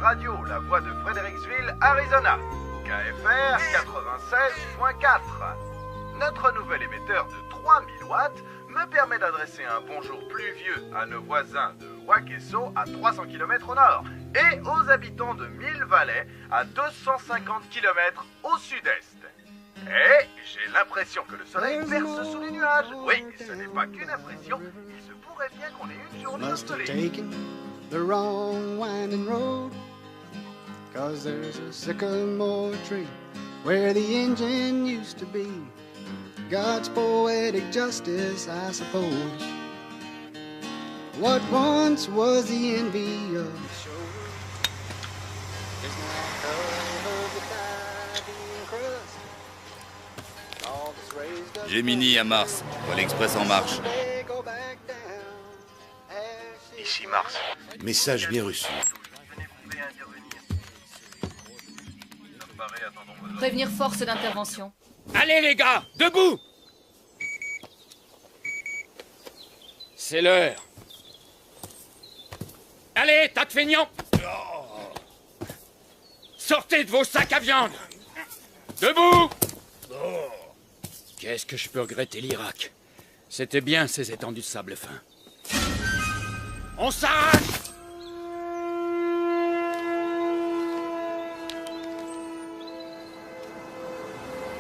radio La Voix de Fredericksville, Arizona. KFR 96.4. Notre nouvel émetteur de 3000 watts me permet d'adresser un bonjour pluvieux à nos voisins de Wakeso à 300 km au nord et aux habitants de Mill Valley à 250 km au sud-est. Et j'ai l'impression que le soleil perce sous les nuages. Oui, ce n'est pas qu'une impression, il se pourrait bien qu'on ait une journée ensoleillée. The wrong winding road, 'cause there's a sycamore tree where the engine used to be. God's poetic justice, I suppose. What once was the envy of the shore is now covered with ivy and crust. All that's raised up Gemini à Mars, Vol Express en marche. go back down. Ici Mars. Message bien reçu. Prévenir force d'intervention. Allez les gars, debout! C'est l'heure. Allez, tas de feignants! Sortez de vos sacs à viande! Debout! Qu'est-ce que je peux regretter l'Irak? C'était bien ces étendues de sable fin. On s'arrache!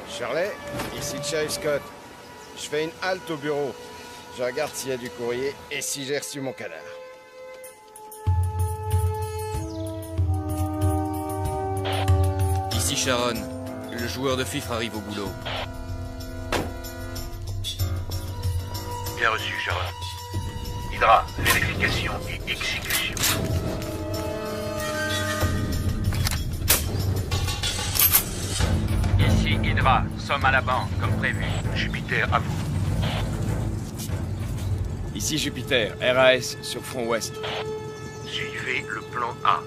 Shirley, ici Sheriff Scott. Je fais une halte au bureau. Je regarde s'il y a du courrier et si j'ai reçu mon cadavre. Ici Sharon, le joueur de fifre arrive au boulot. Bien reçu, Sharon. Hydra, vérification et exécution. Ici Hydra, sommes à la banque, comme prévu. Jupiter, à vous. Ici Jupiter, RAS sur front ouest. Suivez le plan A.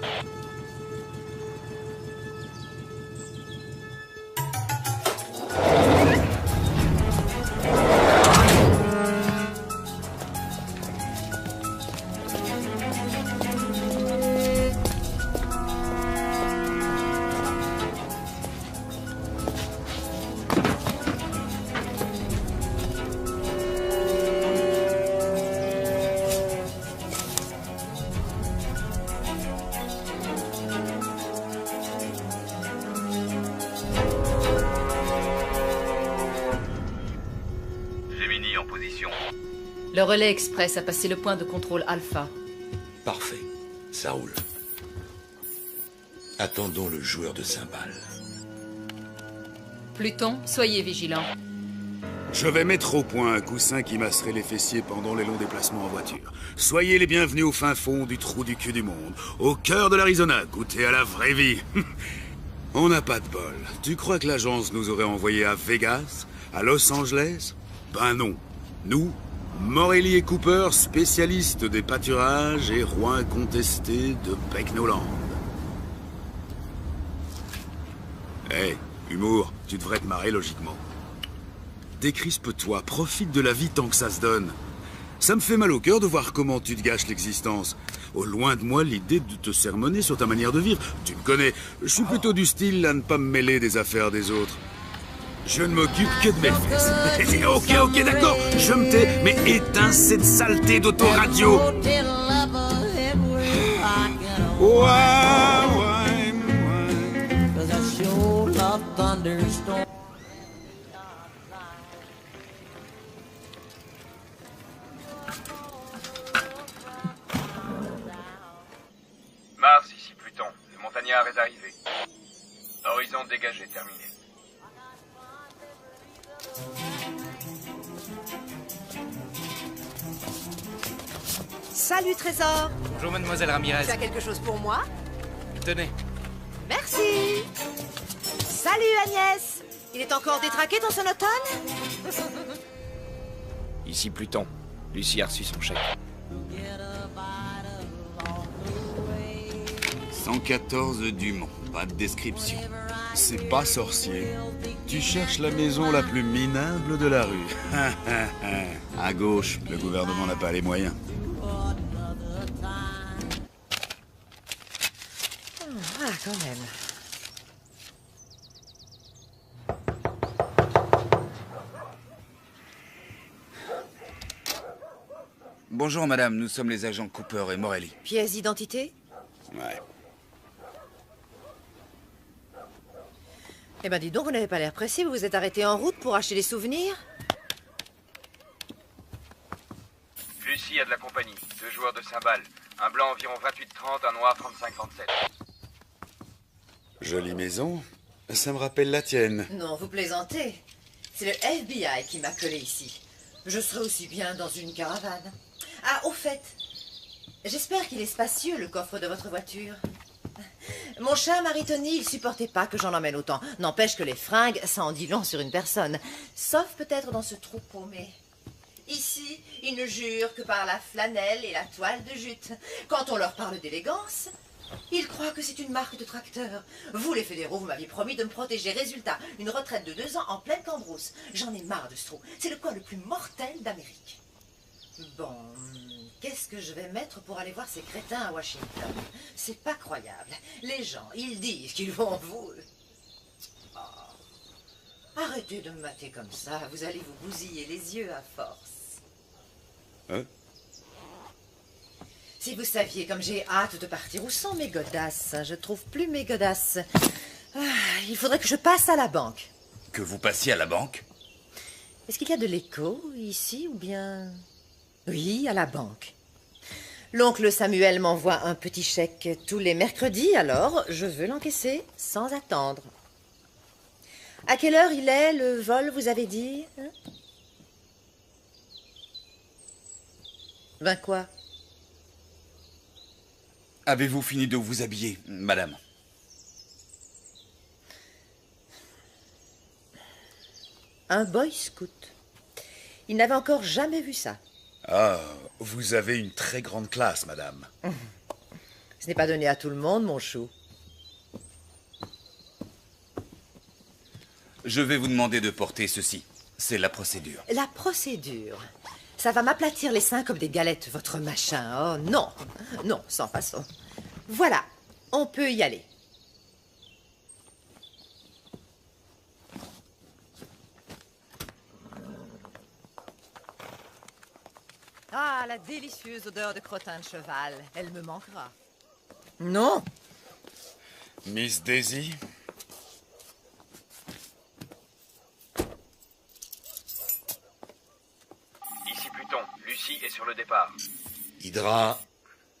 Gemini en position. Le relais express a passé le point de contrôle Alpha. Parfait. Ça roule. Attendons le joueur de cymbales. Pluton, soyez vigilants. Je vais mettre au point un coussin qui masserait les fessiers pendant les longs déplacements en voiture. Soyez les bienvenus au fin fond du trou du cul du monde, au cœur de l'Arizona, goûtez à la vraie vie. On n'a pas de bol. Tu crois que l'agence nous aurait envoyés à Vegas, à Los Angeles? Ben non. Nous, Morelli et Cooper, spécialistes des pâturages et rois incontestés de Pecknoland. Hé, humour, tu devrais te marrer logiquement. Décrispe-toi, profite de la vie tant que ça se donne. Ça me fait mal au cœur de voir comment tu te gâches l'existence. Au loin de moi l'idée de te sermonner sur ta manière de vivre. Tu me connais, je suis plutôt du style à ne pas me mêler des affaires des autres. Je ne m'occupe que de mes fesses. Ok, d'accord, je me tais, mais éteins cette saleté d'autoradio. Mars, ici Pluton. Le montagnard est arrivé. Horizon dégagé, terminé. Salut Trésor. Bonjour mademoiselle Ramirez. Tu as quelque chose pour moi? Tenez. Merci. Salut Agnès. Il est encore détraqué ton sonotone? Ici Pluton. Lucie a reçu son chèque. 114 Dumont, pas de description. C'est pas sorcier. Tu cherches la maison la plus minable de la rue. À gauche, le gouvernement n'a pas les moyens. Ah, quand même. Bonjour madame, nous sommes les agents Cooper et Morelli. Pièce d'identité? Ouais. Eh ben dis donc, vous n'avez pas l'air pressé, vous vous êtes arrêté en route pour acheter des souvenirs? Lucie a de la compagnie, 2 joueurs de cymbales. Un blanc environ 28-30, un noir 35-37. Jolie maison. Ça me rappelle la tienne. Non, vous plaisantez. C'est le FBI qui m'a collé ici. Je serais aussi bien dans une caravane. Ah, au fait, j'espère qu'il est spacieux, le coffre de votre voiture. Mon cher Maritoni, il supportait pas que j'en emmène autant. N'empêche que les fringues, ça en dit long sur une personne. Sauf peut-être dans ce trou paumé. Ici, ils ne jurent que par la flanelle et la toile de jute. Quand on leur parle d'élégance, ils croient que c'est une marque de tracteur. Vous, les fédéraux, vous m'aviez promis de me protéger. Résultat, une retraite de 2 ans en pleine cambrousse. J'en ai marre de ce trou. C'est le coin le plus mortel d'Amérique. Bon, qu'est-ce que je vais mettre pour aller voir ces crétins à Washington? C'est pas croyable. Les gens, ils disent qu'ils vont vous... Oh. Arrêtez de me mater comme ça. Vous allez vous bousiller les yeux à force. Hein? Si vous saviez comme j'ai hâte de partir, où sont mes godasses? Je trouve plus mes godasses. Ah, il faudrait que je passe à la banque. Que vous passiez à la banque? Est-ce qu'il y a de l'écho ici ou bien... Oui, à la banque. L'oncle Samuel m'envoie un petit chèque tous les mercredis, alors je veux l'encaisser sans attendre. À quelle heure il est, le vol, vous avez dit, hein? 20 quoi? Avez-vous fini de vous habiller, madame? Un boy scout. Il n'avait encore jamais vu ça. Ah, vous avez une très grande classe, madame. Ce n'est pas donné à tout le monde, mon chou. Je vais vous demander de porter ceci. C'est la procédure. La procédure. Ça va m'aplatir les seins comme des galettes, votre machin. Oh non, non, sans façon. Voilà, on peut y aller. Ah, la délicieuse odeur de crottin de cheval. Elle me manquera. Non. Miss Daisy? Ici Pluton, Lucie est sur le départ. Hydra,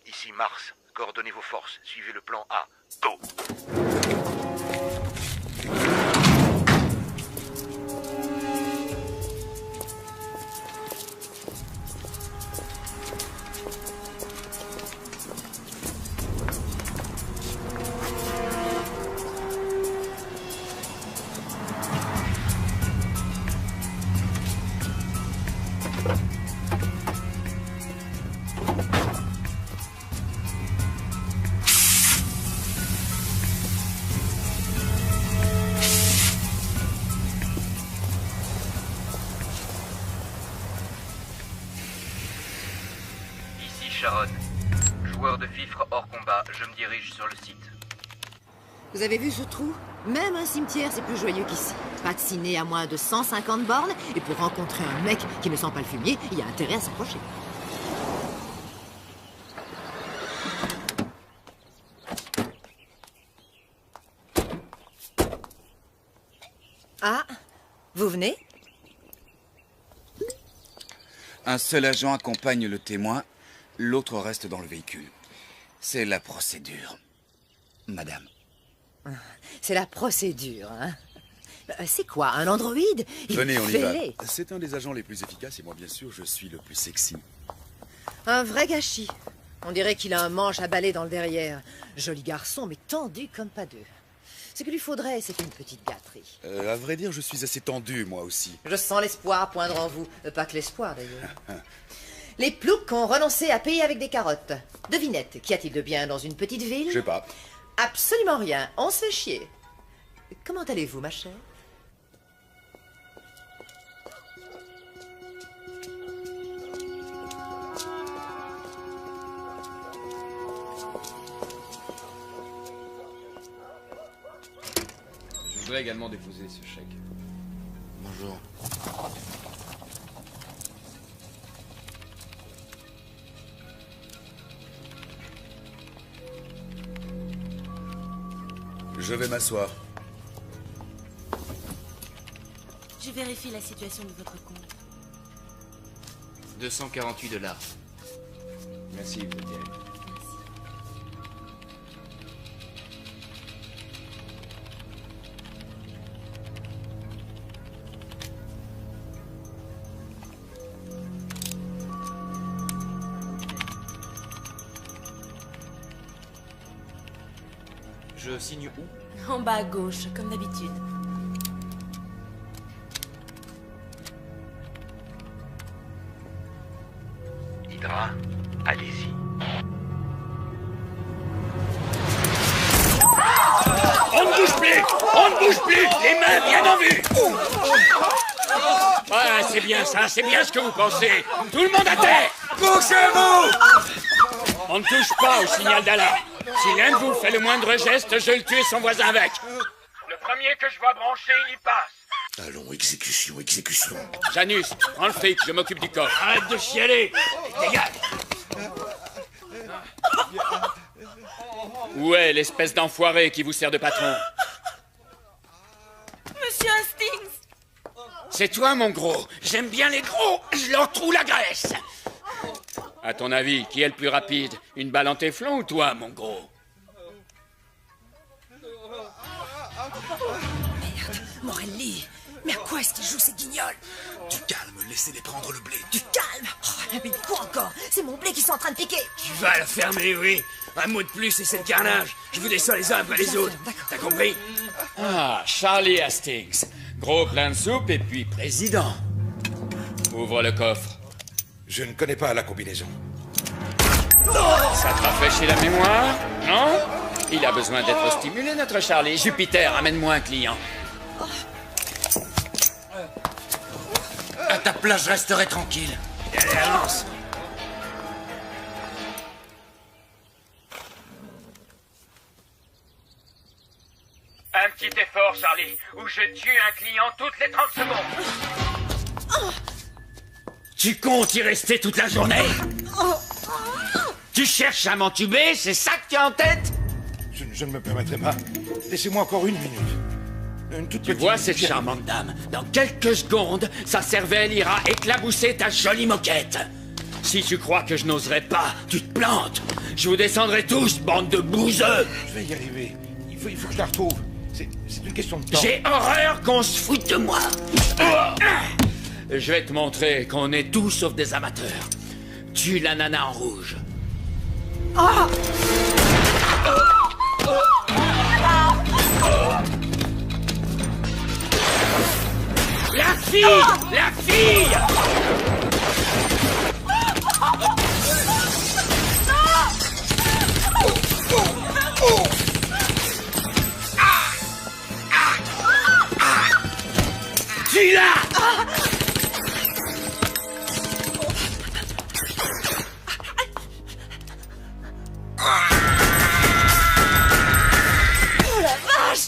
Ici Mars. Coordonnez vos forces. Suivez le plan A. Go! Sharon. Joueur de fifre hors combat, je me dirige sur le site. Vous avez vu ce trou? Même un cimetière, c'est plus joyeux qu'ici. Pas de ciné à moins de 150 bornes, et pour rencontrer un mec qui ne sent pas le fumier, il y a intérêt à s'approcher. Ah, vous venez? Un seul agent accompagne le témoin, l'autre reste dans le véhicule. C'est la procédure, madame. C'est la procédure, hein? C'est quoi, un androïde? Venez, on y va. C'est un des agents les plus efficaces et moi, bien sûr, je suis le plus sexy. Un vrai gâchis. On dirait qu'il a un manche à balai dans le derrière. Joli garçon, mais tendu comme pas deux. Ce qu'il lui faudrait, c'est une petite gâterie. À vrai dire, je suis assez tendu, moi aussi. Je sens l'espoir poindre en vous. Pas que l'espoir, d'ailleurs. Les ploucs ont renoncé à payer avec des carottes. Devinette, qu'y a-t-il de bien dans une petite ville? Je sais pas. Absolument rien. On se fait chier. Comment allez-vous, ma chère? voudrais également déposer ce chèque. Bonjour. Je vais m'asseoir. Je vérifie la situation de votre compte. 248 $. Merci, vous êtes direct. Je signe où? En bas à gauche, comme d'habitude. Hydra, allez-y. On ne bouge plus! On ne bouge plus! Les mains bien en vue! Voilà, c'est bien ça, c'est bien ce que vous pensez. Tout le monde à terre! Bougez-vous! On ne touche pas au signal d'alarme. Si l'un de vous fait le moindre geste, je le tue et son voisin avec. Le premier que je vois brancher, il y passe. Allons, exécution, exécution. Janus, prends le fric, je m'occupe du coffre. Arrête de chialer! Dégage! Où est l'espèce d'enfoiré qui vous sert de patron? Monsieur Hastings! C'est toi, mon gros. J'aime bien les gros. Je leur trouve la graisse. À ton avis, qui est le plus rapide? Une balle en téflon ou toi, mon gros? Merde, Morelli! Mais à quoi est-ce qu'il joue ces guignols? Du calme, laissez-les prendre le blé. Du calme! Oh, mais quoi encore? C'est mon blé qui sont en train de piquer! Tu vas la fermer, oui. Un mot de plus et c'est le carnage. Je vous descends les uns après les autres. T'as compris? Ah, Charlie Hastings. Gros plein de soupe et puis président. Ouvre le coffre. Je ne connais pas la combinaison. Ça te rafraîchit la mémoire? Non? Il a besoin d'être stimulé, notre Charlie. Jupiter, amène-moi un client. À ta place, je resterai tranquille. Allez, avance. Un petit effort, Charlie, ou je tue un client toutes les 30 secondes. Tu comptes y rester toute la journée? Tu cherches à m'entuber, c'est ça que tu as en tête? Je ne me permettrai pas. Laissez-moi encore une minute. Une toute Tu petite vois minute. cette charmante dame? Dans quelques secondes, sa cervelle ira éclabousser ta jolie moquette. Si tu crois que je n'oserais pas, tu te plantes. Je vous descendrai tous, bande de bouseux. Je vais y arriver. Il faut que je la retrouve. C'est une question de temps. J'ai horreur qu'on se foute de moi. Je vais te montrer qu'on est tous sauf des amateurs. Tue la nana en rouge. La fille! La fille! Tue-la! Oh la vache!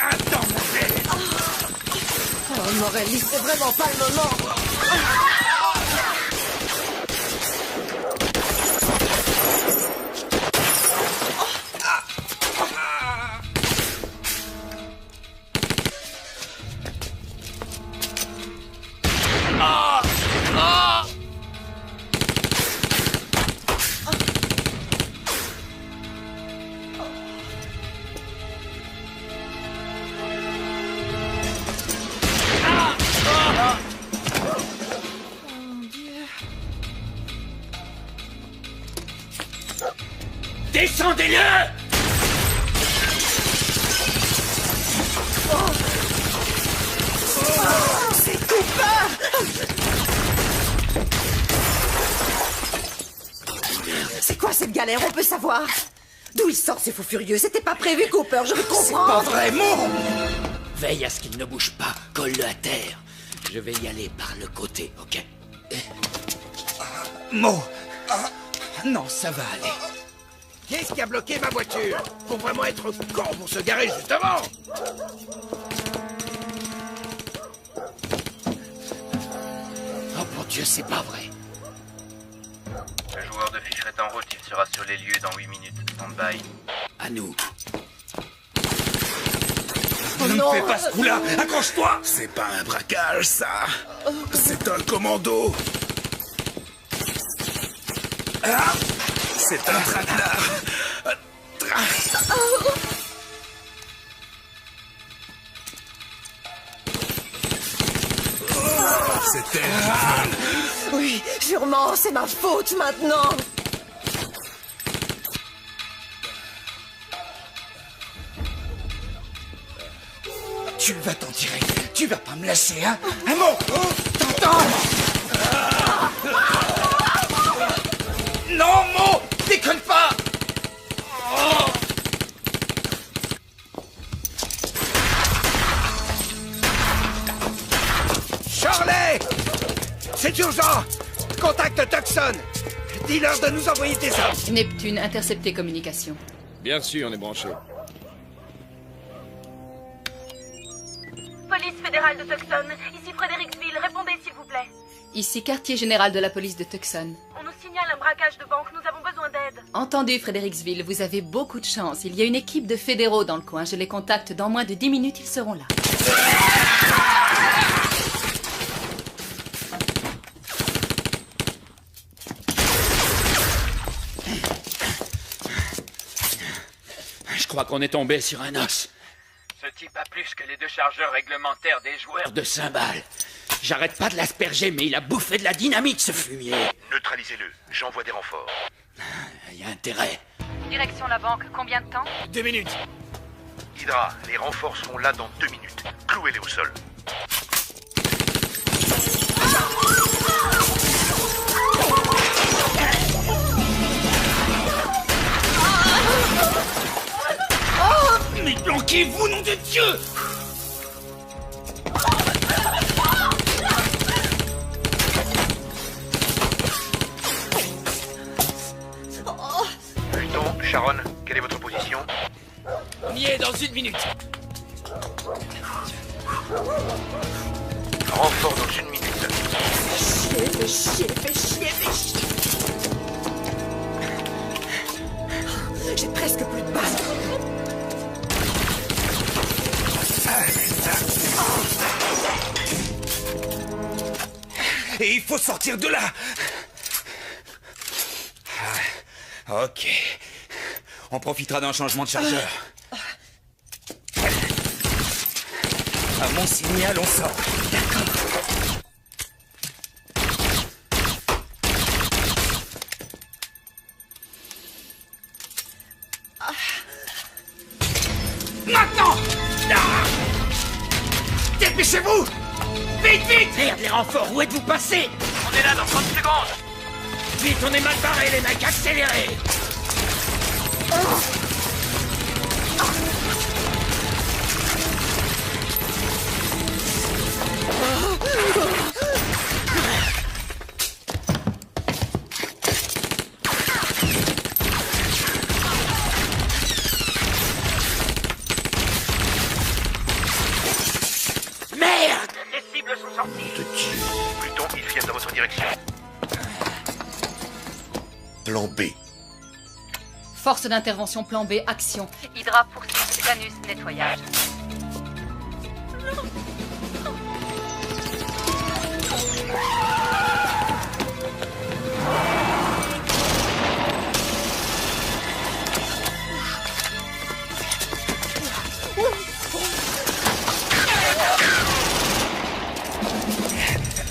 Attends, mon bébé. Oh Morelli, c'est vraiment pas le moment! Descendez-le! C'est Cooper! C'est quoi cette galère? On peut savoir? D'où il sort ces fous furieux? C'était pas prévu, Cooper, je comprends! Pas vraiment! Veille à ce qu'il ne bouge pas. Colle-le à terre. Je vais y aller par le côté, ok? Mo! Non, ça va aller. Qu'est-ce qui a bloqué ma voiture? Faut vraiment être con pour se garer juste devant. Oh mon Dieu, c'est pas vrai. Le joueur de ficheret est en route, il sera sur les lieux dans 8 minutes. Stand-by. À nous. Ne me fais pas ce coup-là! Accroche-toi! C'est pas un braquage, ça! C'est un commando! Ah! C'est un traquenard! C'est elle qui vole! Oui, sûrement, c'est ma faute maintenant. Tu vas t'en tirer. Tu vas pas me lâcher, hein? Un mot! T'entends? Non, Mo! Déconne pas! Charlie! C'est urgent! Contacte Tucson! Dis-leur de nous envoyer des hommes! Neptune, interceptez communication. Bien sûr, on est branché. Police fédérale de Tucson, ici Fredericksville, répondez s'il vous plaît. Ici quartier général de la police de Tucson. On nous signale un braquage de banque, nous avons besoin d'aide. Entendu, Fredericksville, vous avez beaucoup de chance. Il y a une équipe de fédéraux dans le coin. Je les contacte dans moins de 10 minutes, ils seront là. Je crois qu'on est tombé sur un os. Ce type a plus que les 2 chargeurs réglementaires des joueurs De cymbales. J'arrête pas de l'asperger, mais il a bouffé de la dynamite, ce fumier. Neutralisez-le. J'envoie des renforts. Il y a intérêt. Direction la banque, combien de temps? 2 minutes. Hydra, les renforts seront là dans 2 minutes. Clouez-les au sol. Mais planquez-vous, nom de Dieu! Pluton, Sharon, quelle est votre position? On y est dans 1 minute. Renfort dans 1 minute. Fais chier. J'ai presque plus de balles. Et il faut sortir de là! Ok. On profitera d'un changement de chargeur. À mon signal, on sort. D'accord. Maintenant! Dépêchez-vous! Vite! Merde, les renforts, où êtes-vous passés? On est là dans 30 secondes. Vite, on est mal barrés, les mecs, accélérez! Merde! Les cibles sont sorties. Pluton, ils viennent dans votre direction. Plan B. Force d'intervention plan B, action. Hydra poursuit, Janus, nettoyage.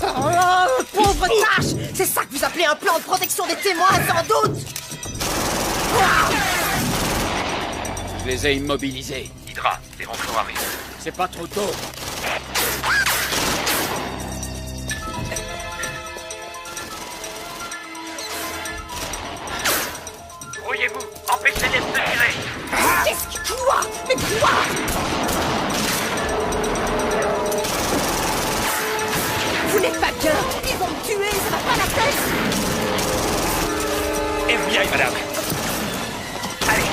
Oh, pauvre tâche! C'est ça que vous appelez un plan de protection des témoins, sans doute! Je les ai immobilisés. Hydra, les renforts arrivent. C'est pas trop tôt. Brouillez-vous, empêchez-les de se tirer. Qu'est-ce que... Quoi? Mais quoi? n'êtes pas bien. Ils vont me tuer, ça va pas la tête. FBI, madame. Allez.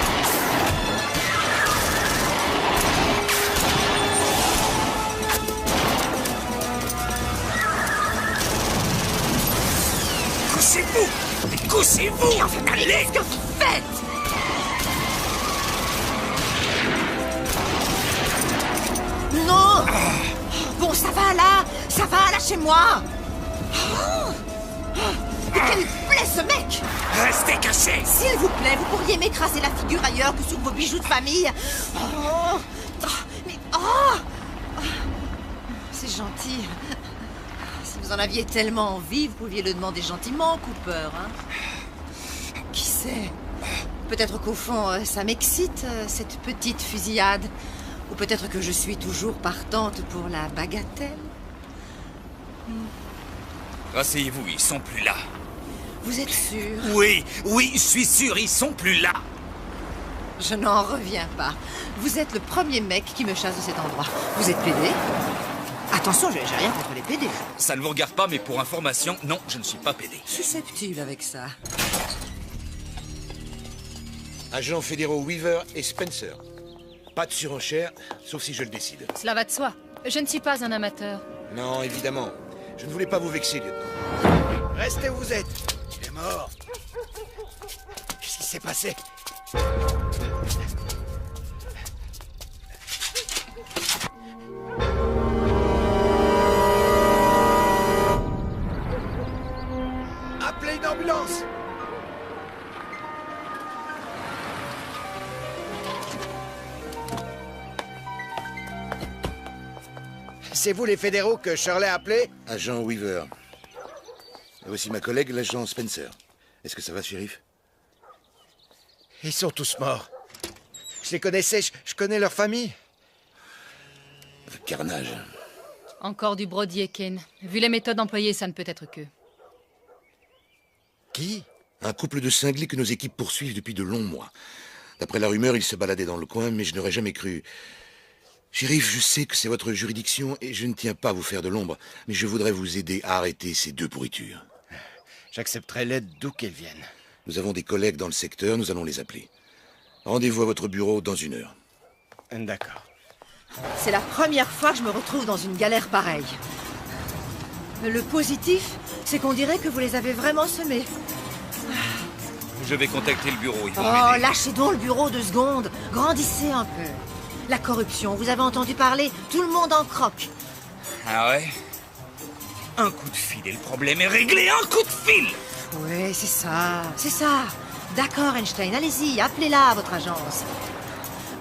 Couchez-vous! Couchez-vous! Allez! Qu'est-ce que vous faites? Non! Bon, ça va là! Ça va, lâchez-moi! Mais quel plaît ce mec! Restez cachés! S'il vous plaît, vous pourriez m'écraser la figure ailleurs que sur vos bijoux de famille. C'est gentil. Si vous en aviez tellement envie, vous pouviez le demander gentiment, Cooper, hein? Qui sait? Peut-être qu'au fond, ça m'excite, cette petite fusillade. Ou peut-être que je suis toujours partante pour la bagatelle. Rasseyez-vous, ils sont plus là. Vous êtes sûr? Oui, je suis sûr, ils sont plus là. Je n'en reviens pas. Vous êtes le premier mec qui me chasse de cet endroit. Vous êtes PD? Attention, j'ai rien contre les PD. Ça ne vous regarde pas, mais pour information, non, je ne suis pas PD. Susceptible avec ça. Agents fédéraux Weaver et Spencer. Pas de surenchère, sauf si je le décide. Cela va de soi. Je ne suis pas un amateur. Non, évidemment. Je ne voulais pas vous vexer, lieutenant. Restez où vous êtes. Il est mort. Qu'est-ce qui s'est passé? Appelez une ambulance. C'est vous les fédéraux que Shirley a appelés? Agent Weaver. Voici ma collègue, l'agent Spencer. Est-ce que ça va, shérif? Ils sont tous morts. Je les connaissais, je connais leur famille. Le carnage. Encore du Brody et Kane. Vu les méthodes employées, ça ne peut être qu'eux. Qui? Un couple de cinglés que nos équipes poursuivent depuis de longs mois. D'après la rumeur, ils se baladaient dans le coin, mais je n'aurais jamais cru. Shérif, je sais que c'est votre juridiction et je ne tiens pas à vous faire de l'ombre, mais je voudrais vous aider à arrêter ces deux pourritures. J'accepterai l'aide d'où qu'elle vienne. Nous avons des collègues dans le secteur, nous allons les appeler. Rendez-vous à votre bureau dans 1 heure. D'accord. C'est la première fois que je me retrouve dans une galère pareille. Le positif, c'est qu'on dirait que vous les avez vraiment semés. Je vais contacter le bureau, ils vont Oh, m'aider. lâchez donc le bureau 2 secondes. Grandissez un peu. La corruption, vous avez entendu parler? Tout le monde en croque. Ah ouais? Un coup de fil et le problème est réglé, un coup de fil! Oui, c'est ça, c'est ça. D'accord, Einstein, allez-y, appelez-la, votre agence.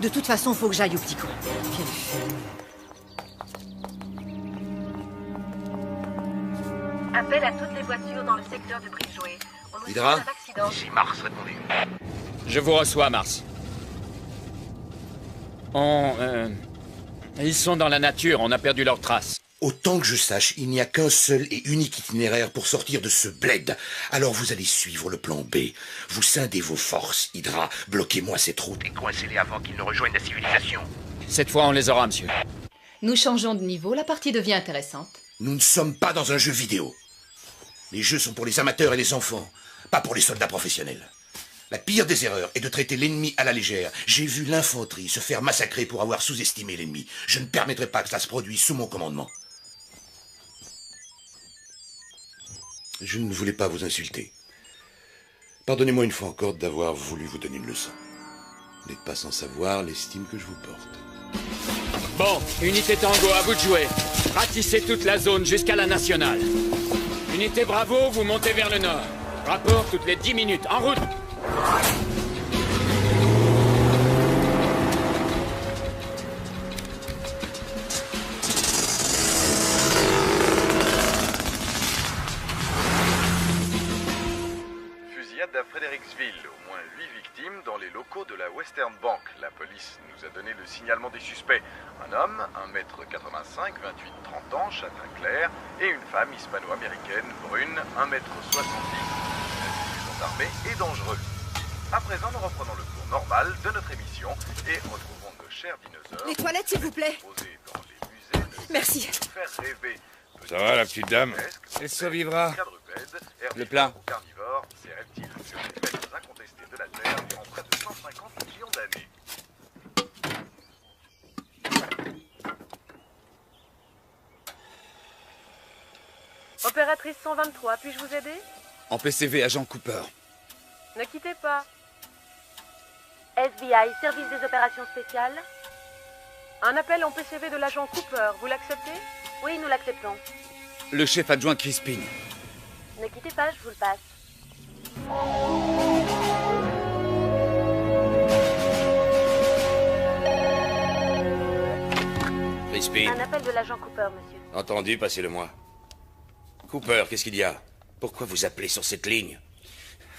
De toute façon, faut que j'aille au petit con. Quelle fille. Appel à toutes les voitures dans le secteur de Bridgeway. On nous Hydra? signale un accident. Ici Mars, répondez. Je vous reçois, Mars. Ils sont dans la nature, on a perdu leurs traces. Autant que je sache, il n'y a qu'un seul et unique itinéraire pour sortir de ce bled. Alors vous allez suivre le plan B. Vous scindez vos forces, Hydra. Bloquez-moi cette route. Et coincez-les avant qu'ils ne rejoignent la civilisation. Cette fois, on les aura, monsieur. Nous changeons de niveau, la partie devient intéressante. Nous ne sommes pas dans un jeu vidéo. Les jeux sont pour les amateurs et les enfants, pas pour les soldats professionnels. La pire des erreurs est de traiter l'ennemi à la légère. J'ai vu l'infanterie se faire massacrer pour avoir sous-estimé l'ennemi. Je ne permettrai pas que cela se produise sous mon commandement. Je ne voulais pas vous insulter. Pardonnez-moi une fois encore d'avoir voulu vous donner une leçon. Vous n'êtes pas sans savoir l'estime que je vous porte. Bon, unité Tango, à vous de jouer. Ratissez toute la zone jusqu'à la nationale. Unité Bravo, vous montez vers le nord. Rapport toutes les 10 minutes. En route! Fusillade à Fredericksville. Au moins 8 victimes dans les locaux de la Western Bank. La police nous a donné le signalement des suspects. Un homme, 1m85, 28-30 ans, châtain clair, et une femme hispano-américaine, brune, 1m70, armé et dangereux. À présent, nous reprenons le cours normal de notre émission et retrouvons nos chers dinosaures. Les toilettes, s'il vous plaît. Posés dans les musées de Merci. faire rêver. Ça va, la petite dame? Elle survivra. Le plat. Carnivores, ces reptiles furent les maîtres incontestés de la Terre durant près de 150 millions d'années. Opératrice 123, puis-je vous aider? En PCV, agent Cooper. Ne quittez pas. FBI, service des opérations spéciales. Un appel en PCV de l'agent Cooper, vous l'acceptez? Oui, nous l'acceptons. Le chef adjoint Crispin. Ne quittez pas, je vous le passe. Crispin. Un appel de l'agent Cooper, monsieur. Entendu, passez-le-moi. Cooper, qu'est-ce qu'il y a? Pourquoi vous appelez sur cette ligne?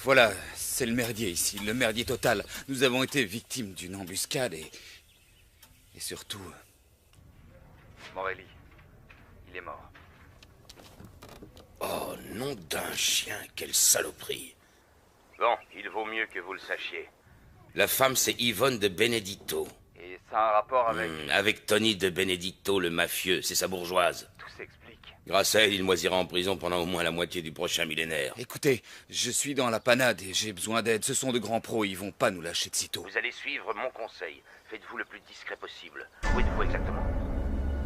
Voilà, c'est le merdier ici, le merdier total. Nous avons été victimes d'une embuscade et surtout... Morelli, il est mort. Oh, nom d'un chien, quelle saloperie. Bon, il vaut mieux que vous le sachiez. La femme, c'est Yvonne de Benedetto. Et ça a un rapport avec... Avec Tony de Benedetto, le mafieux, c'est sa bourgeoise. Tout s'explique. Grâce à elle, il moisira en prison pendant au moins la moitié du prochain millénaire. Écoutez, je suis dans la panade et j'ai besoin d'aide. Ce sont de grands pros, ils vont pas nous lâcher de sitôt. Vous allez suivre mon conseil. Faites-vous le plus discret possible. Où êtes-vous exactement?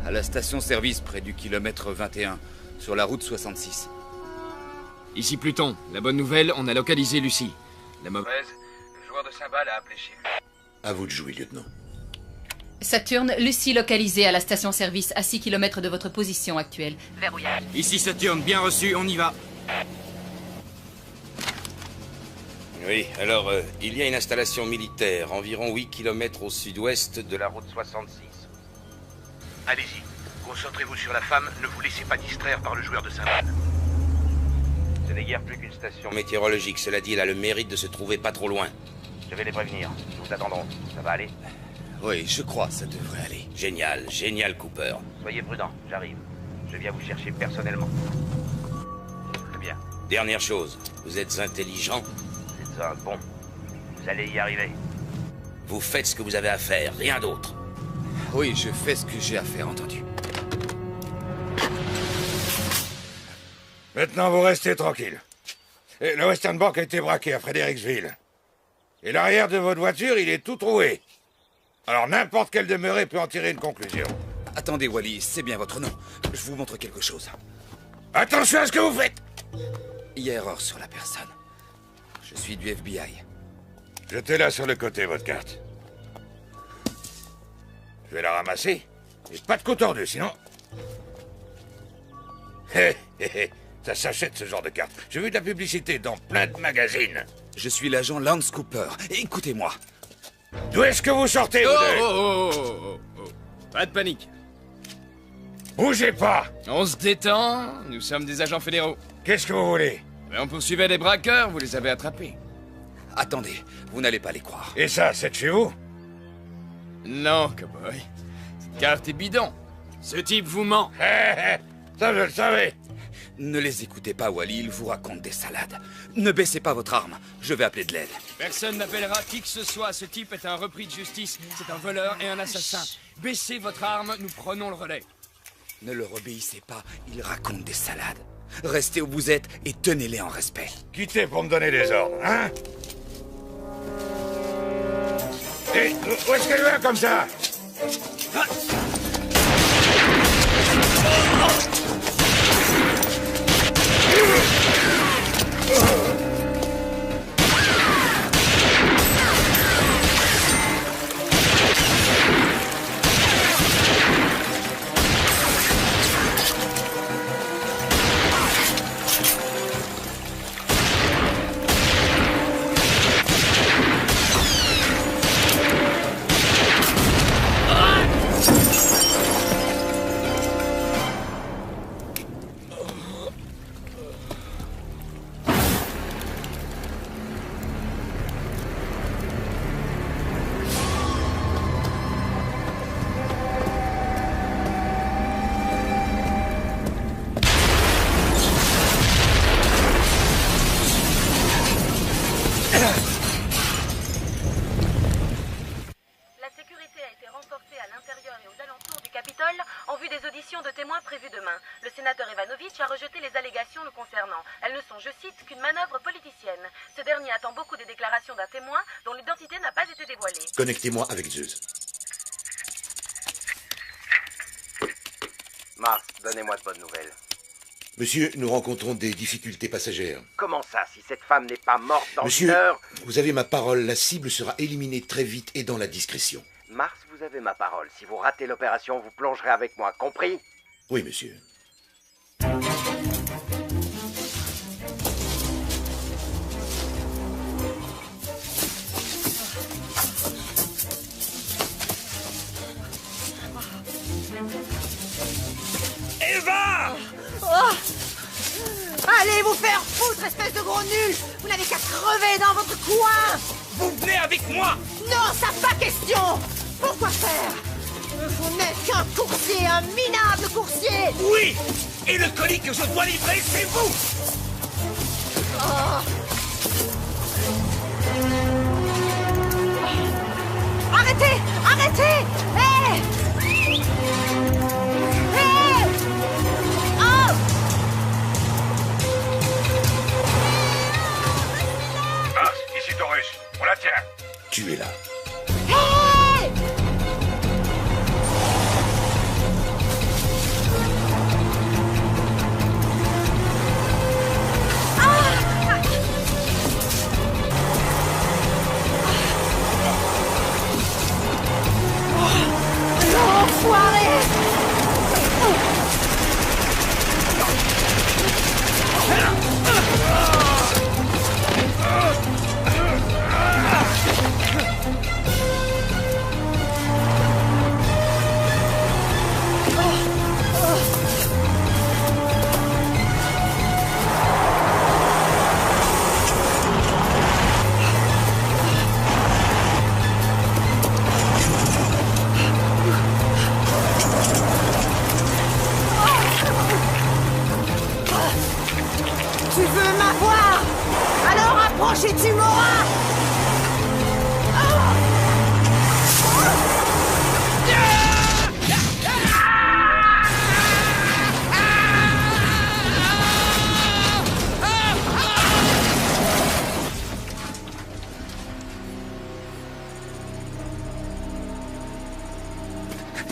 À la station-service près du kilomètre 21, sur la route 66. Ici Pluton. La bonne nouvelle, on a localisé Lucie. La mauvaise... Le joueur de cymbales a appelé chez lui. À vous de jouer, lieutenant. Saturne, Lucie localisée à la station-service à 6 km de votre position actuelle. Verrouillage. Ici Saturne, bien reçu, on y va. Oui, alors, il y a une installation militaire, environ 8 km au sud-ouest de la route 66. Allez-y, concentrez-vous sur la femme, ne vous laissez pas distraire par le joueur de cymbales. Ce n'est guère plus qu'une station. Météorologique, cela dit, elle a le mérite de se trouver pas trop loin. Je vais les prévenir. Nous vous attendrons. Ça va aller? Oui, je crois, ça devrait aller. Génial, génial, Cooper. Soyez prudent, j'arrive. Je viens vous chercher personnellement. Très bien. Dernière chose, vous êtes intelligent? Vous êtes un bon. Vous allez y arriver. Vous faites ce que vous avez à faire, rien d'autre. Oui, je fais ce que j'ai à faire, entendu. Maintenant, vous restez tranquille. Et le Western Bank a été braqué à Fredericksville. Et l'arrière de votre voiture, il est tout troué. Alors n'importe quelle demeurée peut en tirer une conclusion. Attendez, Wally, c'est bien votre nom. Je vous montre quelque chose. Attention à ce que vous faites! Il y a erreur sur la personne. Je suis du FBI. Jetez-la sur le côté, votre carte. Je vais la ramasser. Et pas de coup tordu, sinon... Hé, hé, hé. Ça s'achète, ce genre de carte. J'ai vu de la publicité dans plein de magazines. Je suis l'agent Lance Cooper. Écoutez-moi. D'où est-ce que vous sortez, vous deux? Oh. Pas de panique. Bougez pas! On se détend, nous sommes des agents fédéraux. Qu'est-ce que vous voulez? On poursuivait des braqueurs, vous les avez attrapés. Attendez, vous n'allez pas les croire. Et ça, c'est de chez vous? Non, cowboy. Cette carte est bidon. Ce type vous ment. Ça, je le savais. Ne les écoutez pas, Wally, ils vous racontent des salades. Ne baissez pas votre arme, je vais appeler de l'aide. Personne n'appellera qui que ce soit. Ce type est un repris de justice. C'est un voleur et un assassin. Baissez votre arme, nous prenons le relais. Ne leur obéissez pas, il raconte des salades. Restez où vous êtes et tenez-les en respect. Quittez pour me donner des ordres, hein? Et où est-ce qu'elle va comme ça? des déclarations d'un témoin dont l'identité n'a pas été dévoilée. Connectez-moi avec Zeus. Mars, donnez-moi de bonnes nouvelles. Monsieur, nous rencontrons des difficultés passagères. Comment ça, si cette femme n'est pas morte dans Monsieur, une heure? vous avez ma parole, la cible sera éliminée très vite et dans la discrétion. Mars, vous avez ma parole. Si vous ratez l'opération, vous plongerez avec moi, compris? Oui, monsieur. Eva! Oh! Allez vous faire foutre, espèce de gros nul! Vous n'avez qu'à crever dans votre coin! Vous venez avec moi! Non, ça pas question! Pourquoi faire? Vous n'êtes qu'un coursier, un minable coursier! Oui! Et le colis que je dois livrer, c'est vous! Oh. Arrêtez! Arrêtez! Hé! Hé! Oh! Mars, ici Taurus. On la tient. Tu es là. Hé! L'enfoiré! Tu veux m'avoir? Alors approche et tu m'auras!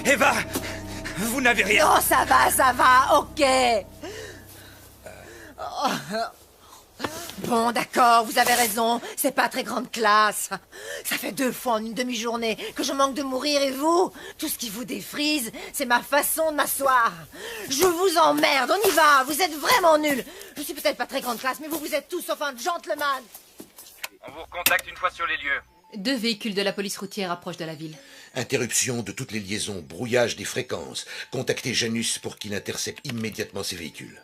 Eva! Vous n'avez rien! Non, ça va, ok! Bon, d'accord, vous avez raison, c'est pas très grande classe. Ça fait 2 fois en une demi-journée que je manque de mourir et vous, tout ce qui vous défrise, c'est ma façon de m'asseoir. Je vous emmerde, on y va, vous êtes vraiment nuls. Je suis peut-être pas très grande classe, mais vous êtes tous sauf un gentleman. On vous recontacte une fois sur les lieux. 2 véhicules de la police routière approchent de la ville. Interruption de toutes les liaisons, brouillage des fréquences. Contactez Janus pour qu'il intercepte immédiatement ces véhicules.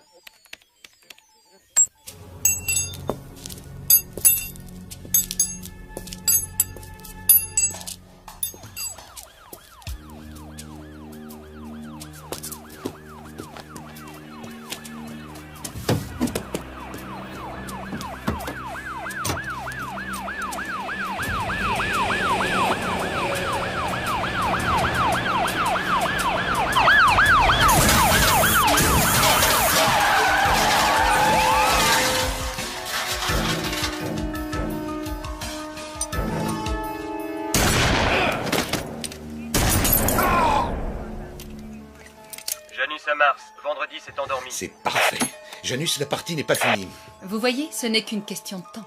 Janus à Mars, vendredi s'est endormi. C'est parfait. Janus, la partie n'est pas finie. Vous voyez, ce n'est qu'une question de temps.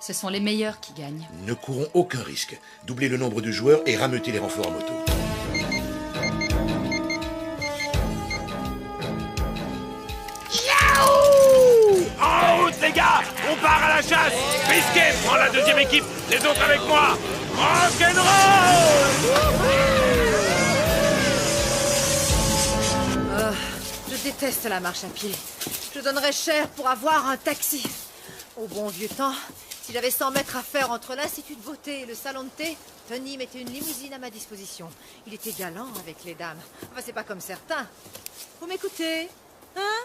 Ce sont les meilleurs qui gagnent. Ne courons aucun risque. Doublez le nombre de joueurs et rameutez les renforts à moto. En route, les gars! On part à la chasse! Biscuit, prends la deuxième équipe, les autres avec moi! Rock'n'roll! Je déteste la marche à pied. Je donnerais cher pour avoir un taxi. Au bon vieux temps, si j'avais 100 mètres à faire entre l'Institut de beauté et le salon de thé, Tony mettait une limousine à ma disposition. Il était galant avec les dames. Enfin, c'est pas comme certains. Vous m'écoutez? Hein?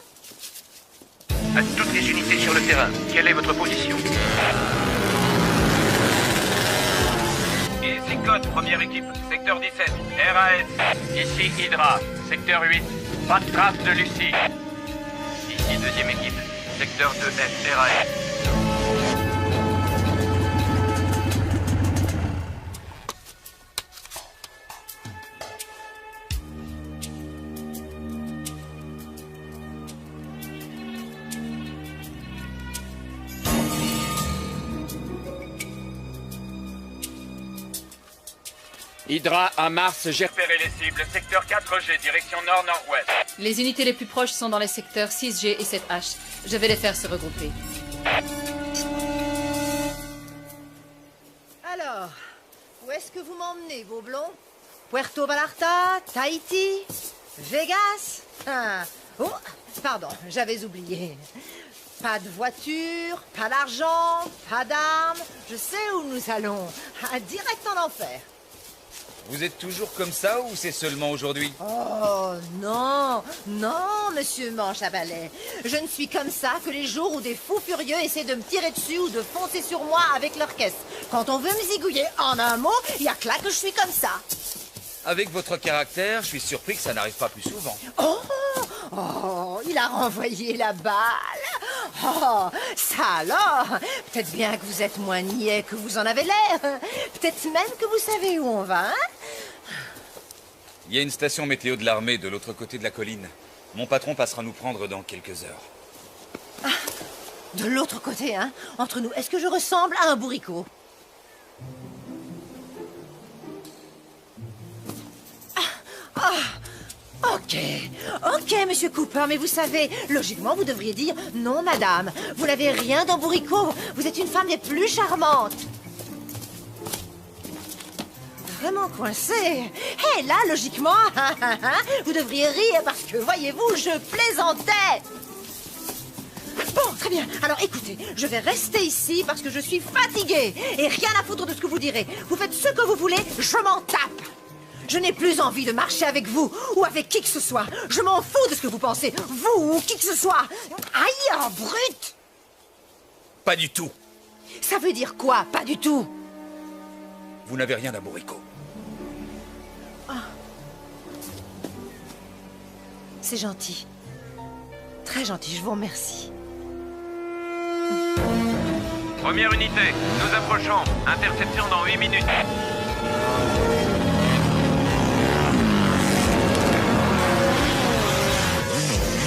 À toutes les unités sur le terrain, quelle est votre position? Ici Code, première équipe, secteur 17, RAS. Ici Hydra, secteur 8, pas de trace de Lucie. Ici deuxième équipe, secteur 2F, RAS. Hydra à Mars, j'ai... Repérez les cibles, secteur 4G, direction nord-nord-ouest. Les unités les plus proches sont dans les secteurs 6G et 7H. Je vais les faire se regrouper. Alors, où est-ce que vous m'emmenez, vos blonds? Puerto Vallarta, Tahiti, Vegas? Ah. Oh, pardon, j'avais oublié. Pas de voiture, pas d'argent, pas d'armes. Je sais où nous allons. Direct en enfer. Vous êtes toujours comme ça ou c'est seulement aujourd'hui? Oh, non, non, monsieur Manche à balai. Je ne suis comme ça que les jours où des fous furieux essaient de me tirer dessus ou de foncer sur moi avec leur caisse. Quand on veut me zigouiller, en un mot, il y a que là que je suis comme ça. Avec votre caractère, je suis surpris que ça n'arrive pas plus souvent. Oh, il a renvoyé la balle. Oh, ça alors. Peut-être bien que vous êtes moins niais que vous en avez l'air. Peut-être même que vous savez où on va, hein? Il y a une station météo de l'armée de l'autre côté de la colline. Mon patron passera nous prendre dans quelques heures. Ah, de l'autre côté, hein? Entre nous, est-ce que je ressemble à un bourricot? Ok, monsieur Cooper, mais vous savez, logiquement, vous devriez dire « Non, madame, vous n'avez rien d'un bourricot, vous êtes une femme des plus charmantes !» Vraiment coincé. Et là, logiquement, vous devriez rire parce que, voyez-vous, je plaisantais. Bon, très bien. Alors, écoutez, je vais rester ici parce que je suis fatiguée et rien à foutre de ce que vous direz. Vous faites ce que vous voulez, je m'en tape. Je n'ai plus envie de marcher avec vous ou avec qui que ce soit. Je m'en fous de ce que vous pensez, vous ou qui que ce soit. Aïe, oh, brute! Pas du tout. Ça veut dire quoi, pas du tout? Vous n'avez rien d'un bourricot. C'est gentil. Très gentil, je vous remercie. Première unité, nous approchons. Interception dans 8 minutes.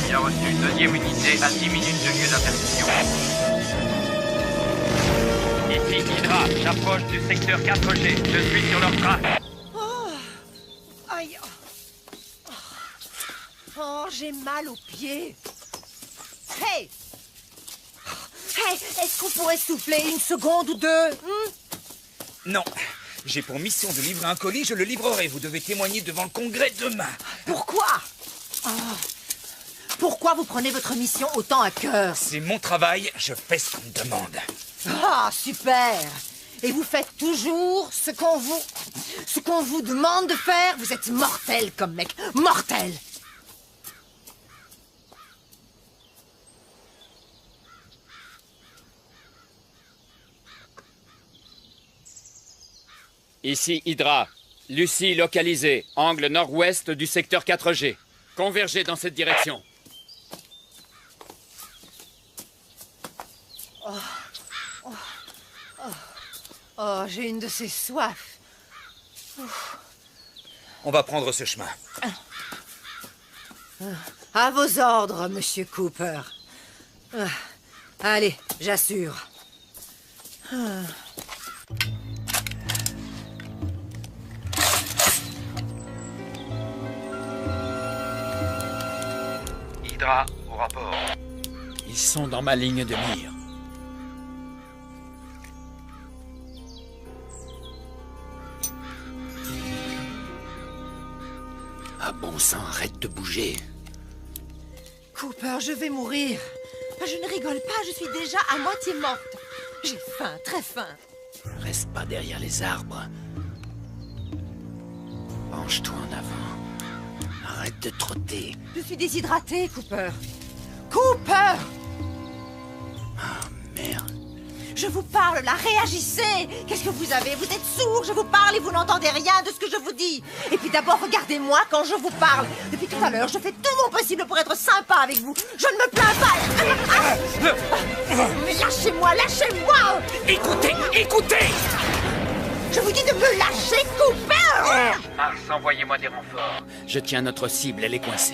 Bien reçu. Deuxième unité à 10 minutes de lieu d'interception. Ici Hydra, j'approche du secteur 4G. Je suis sur leur trace. Oh, aïe. Oh, j'ai mal aux pieds. Hey! Hey, est-ce qu'on pourrait souffler une seconde ou deux? Non. J'ai pour mission de livrer un colis, je le livrerai. Vous devez témoigner devant le Congrès demain. Pourquoi? Oh. Pourquoi vous prenez votre mission autant à cœur? C'est mon travail, je fais ce qu'on me demande. Ah, super! Et vous faites toujours ce qu'on vous demande de faire? Vous êtes mortel comme mec, mortel! Ici Hydra. Lucie localisée. Angle nord-ouest du secteur 4G. Convergez dans cette direction. Oh, j'ai une de ces soifs. On va prendre ce chemin. À vos ordres, monsieur Cooper. Allez, j'assure. Hydra, au rapport. Ils sont dans ma ligne de mire. Ah bon sang, arrête de bouger. Cooper, je vais mourir. Je ne rigole pas, je suis déjà à moitié morte. J'ai faim, très faim. Reste pas derrière les arbres. Penche-toi en avant. Arrête de trotter. Je suis déshydratée, Cooper. Cooper! Ah, merde. Je vous parle, là, réagissez! Qu'est-ce que vous avez? Vous êtes sourd, je vous parle et vous n'entendez rien de ce que je vous dis. Et puis d'abord, regardez-moi quand je vous parle. Depuis tout à l'heure, je fais tout mon possible pour être sympa avec vous. Je ne me plains pas. Mais lâchez-moi, lâchez-moi! Écoutez, écoutez! Je vous dis de me lâcher, Cooper! Mars, envoyez-moi des renforts. Je tiens notre cible, elle est coincée.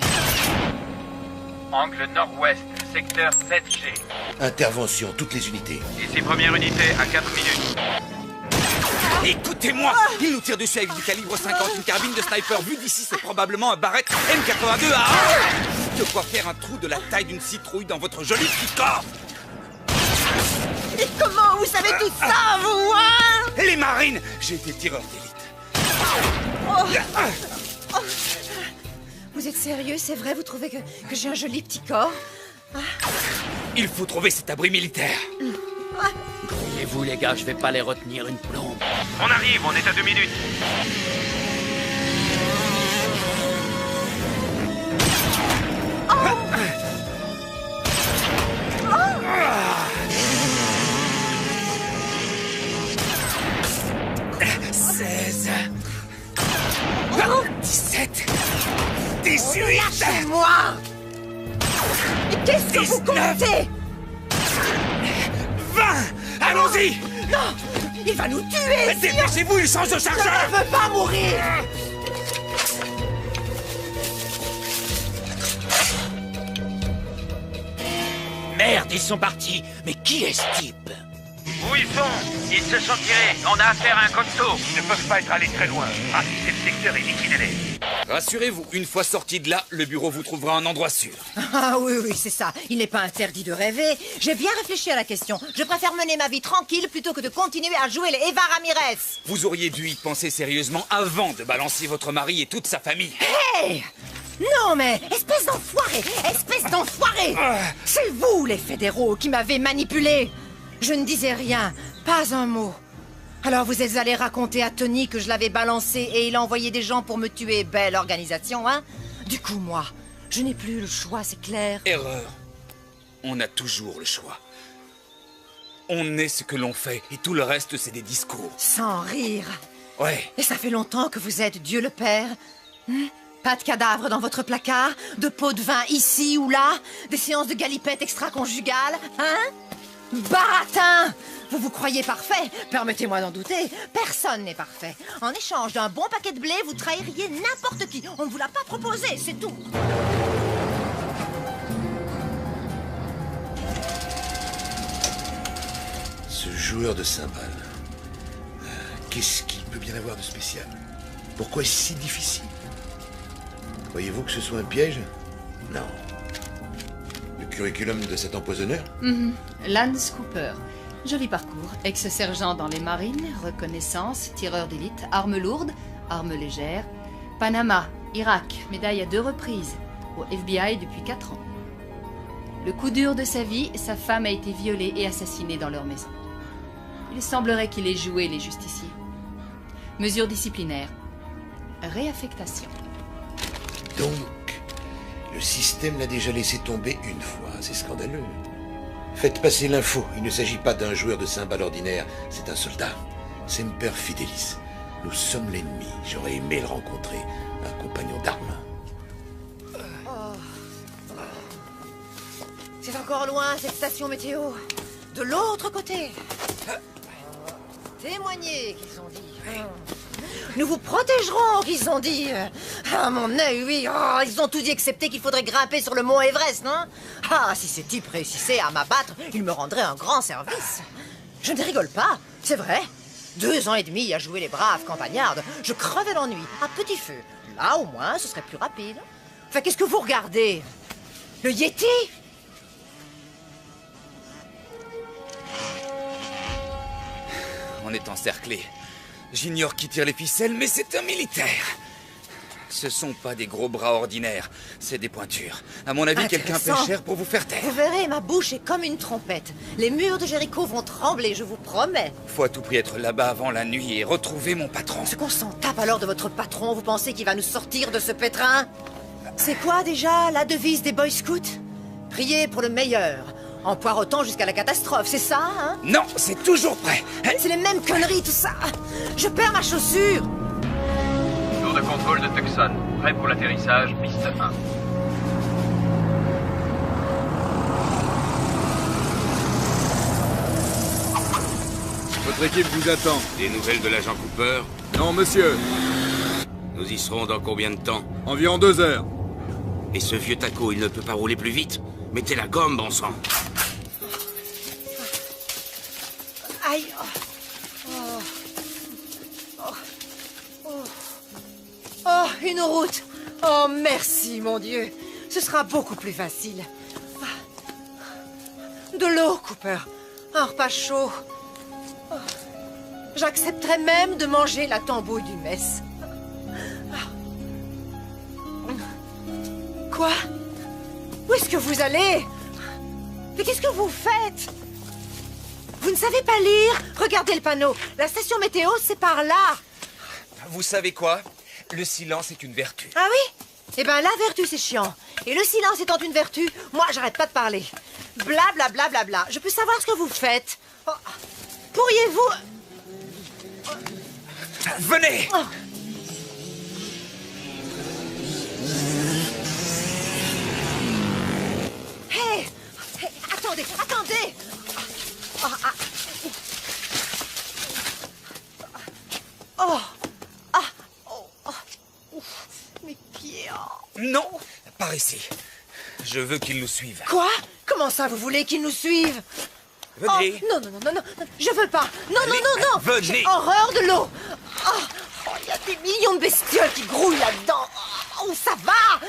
Angle nord-ouest, secteur 7G. Intervention, toutes les unités. Ici première unité à 4 minutes. Écoutez-moi! Il nous tire dessus avec du calibre 50, une carabine de sniper. Vu d'ici, c'est probablement un Barrett M82 à... De quoi faire un trou de la taille d'une citrouille dans votre joli petit corps! Et comment vous savez tout ça, vous, hein? Les marines! J'ai été tireur d'élite. Oh. Vous êtes sérieux, c'est vrai? Vous trouvez que j'ai un joli petit corps? Il faut trouver cet abri militaire. Voyez-vous, les gars, je vais pas les retenir une plombe. On arrive, on est à 2 minutes. Oh. 17 18 Lâchez-moi! Mais qu'est-ce que vous comptez? 20 Allons-y! Non! Il va nous tuer! Dépêchez-vous, il change de chargeur! Je ne veux pas mourir! Merde, ils sont partis. Mais qui est ce type? Où ils sont? Ils se sont tirés. On a affaire à un costaud. Ils ne peuvent pas être allés très loin. Ratissez le secteur et liquidez-les. Rassurez-vous, une fois sorti de là, le bureau vous trouvera un endroit sûr. Ah oui, c'est ça. Il n'est pas interdit de rêver. J'ai bien réfléchi à la question. Je préfère mener ma vie tranquille plutôt que de continuer à jouer les Eva Ramirez. Vous auriez dû y penser sérieusement avant de balancer votre mari et toute sa famille. Hey! Non mais, espèce d'enfoiré! Espèce d'enfoiré! C'est vous, les fédéraux, qui m'avez manipulé. Je ne disais rien, pas un mot. Alors vous êtes allé raconter à Tony que je l'avais balancé et il a envoyé des gens pour me tuer. Belle organisation, hein? Du coup, moi, je n'ai plus le choix, c'est clair. Erreur. On a toujours le choix. On est ce que l'on fait et tout le reste, c'est des discours. Sans rire. Ouais. Et ça fait longtemps que vous êtes Dieu le Père. Pas de cadavre dans votre placard, de pots de vin ici ou là, des séances de galipettes extra-conjugales, hein? Baratin! Vous vous croyez parfait? Permettez-moi d'en douter. Personne n'est parfait. En échange d'un bon paquet de blé, vous trahiriez n'importe qui. On ne vous l'a pas proposé, c'est tout. Ce joueur de cymbales, qu'est-ce qu'il peut bien avoir de spécial? Pourquoi est-ce si difficile? Croyez-vous que ce soit un piège? Non. Le curriculum de cet empoisonneur? Lance Cooper. Joli parcours. Ex-sergent dans les marines, reconnaissance, tireur d'élite, armes lourdes, armes légères. Panama, Irak, médaille à 2 reprises. Au FBI depuis 4 ans. Le coup dur de sa vie, sa femme a été violée et assassinée dans leur maison. Il semblerait qu'il ait joué les justiciers. Mesures disciplinaires. Réaffectation. Donc, le système l'a déjà laissé tomber une fois. C'est scandaleux. Faites passer l'info. Il ne s'agit pas d'un joueur de cymbales ordinaire. C'est un soldat. Semper Fidelis. Nous sommes l'ennemi. J'aurais aimé le rencontrer. Un compagnon d'armes. C'est encore loin, cette station météo. De l'autre côté. Témoignez, qu'ils ont dit. Nous vous protégerons, qu'ils ont dit. Ah, mon œil, oui. Oh, ils ont tout dit excepté qu'il faudrait grimper sur le mont Everest, non? Ah, si ces types réussissaient à m'abattre, ils me rendraient un grand service. Je ne rigole pas, c'est vrai. 2 ans et demi à jouer les braves campagnardes, je crevais l'ennui, à petit feu. Là, au moins, ce serait plus rapide. Enfin, qu'est-ce que vous regardez? Le Yeti? On est encerclé. J'ignore qui tire les ficelles, mais c'est un militaire. Ce sont pas des gros bras ordinaires, c'est des pointures. À mon avis, quelqu'un paie cher pour vous faire taire. Vous verrez, ma bouche est comme une trompette. Les murs de Jéricho vont trembler, je vous promets. Faut à tout prix être là-bas avant la nuit et retrouver mon patron. Ce qu'on s'en tape alors de votre patron, vous pensez qu'il va nous sortir de ce pétrin? C'est quoi déjà la devise des Boy Scouts? Priez pour le meilleur. En poireautant jusqu'à la catastrophe, c'est ça, hein? Non, c'est toujours prêt. C'est les mêmes conneries, tout ça. Je perds ma chaussure. Tour de contrôle de Tucson. Prêt pour l'atterrissage, piste 1. Votre équipe vous attend. Des nouvelles de l'agent Cooper? Non, monsieur. Nous y serons dans combien de temps? Environ 2 heures. Et ce vieux taco, il ne peut pas rouler plus vite? Mettez la gomme, bon sang. Aïe. une route. Oh, merci, mon Dieu. Ce sera beaucoup plus facile. De l'eau, Cooper. Un repas chaud. Oh. J'accepterais même de manger la tambouille du mess. Quoi? Où est-ce que vous allez? Mais qu'est-ce que vous faites? Vous ne savez pas lire? Regardez le panneau. La station météo, c'est par là. Vous savez quoi? Le silence est une vertu. Ah oui? Eh ben, la vertu, c'est chiant. Et le silence étant une vertu, moi, j'arrête pas de parler. Bla, bla, bla, bla, bla. Je peux savoir ce que vous faites? Oh. Pourriez-vous... Venez! Oh. Hey! Hey, attendez, attendez! Oh, ah. Oh! Ah! Oh! Oh! Ouf. Mes pieds! Oh. Non! Par ici. Je veux qu'ils nous suivent. Quoi? Comment ça, vous voulez qu'ils nous suivent? Venez! Oh, non, non, non, non, non! Je veux pas! Non, allez, non, non, non! venez! J'ai horreur de l'eau! Oh, il y a des millions de bestioles qui grouillent là-dedans! Oh, ça va!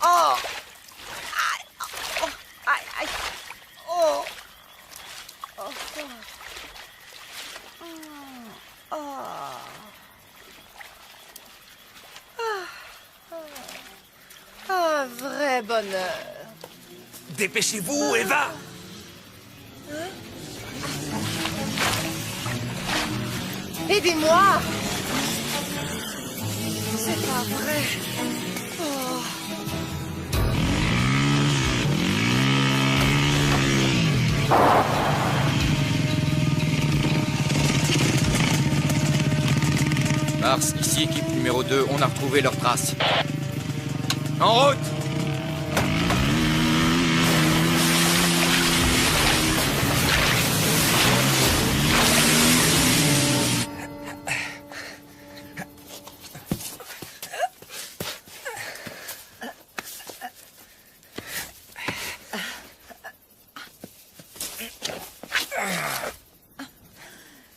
Oh! Aïe! Oh! Aïe! Aïe! Oh! Oh! Oh! Un vrai bonheur. Dépêchez-vous, Eva! Aidez-moi! C'est pas vrai. Oh. Mars, ici équipe numéro 2, on a retrouvé leurs traces. En route!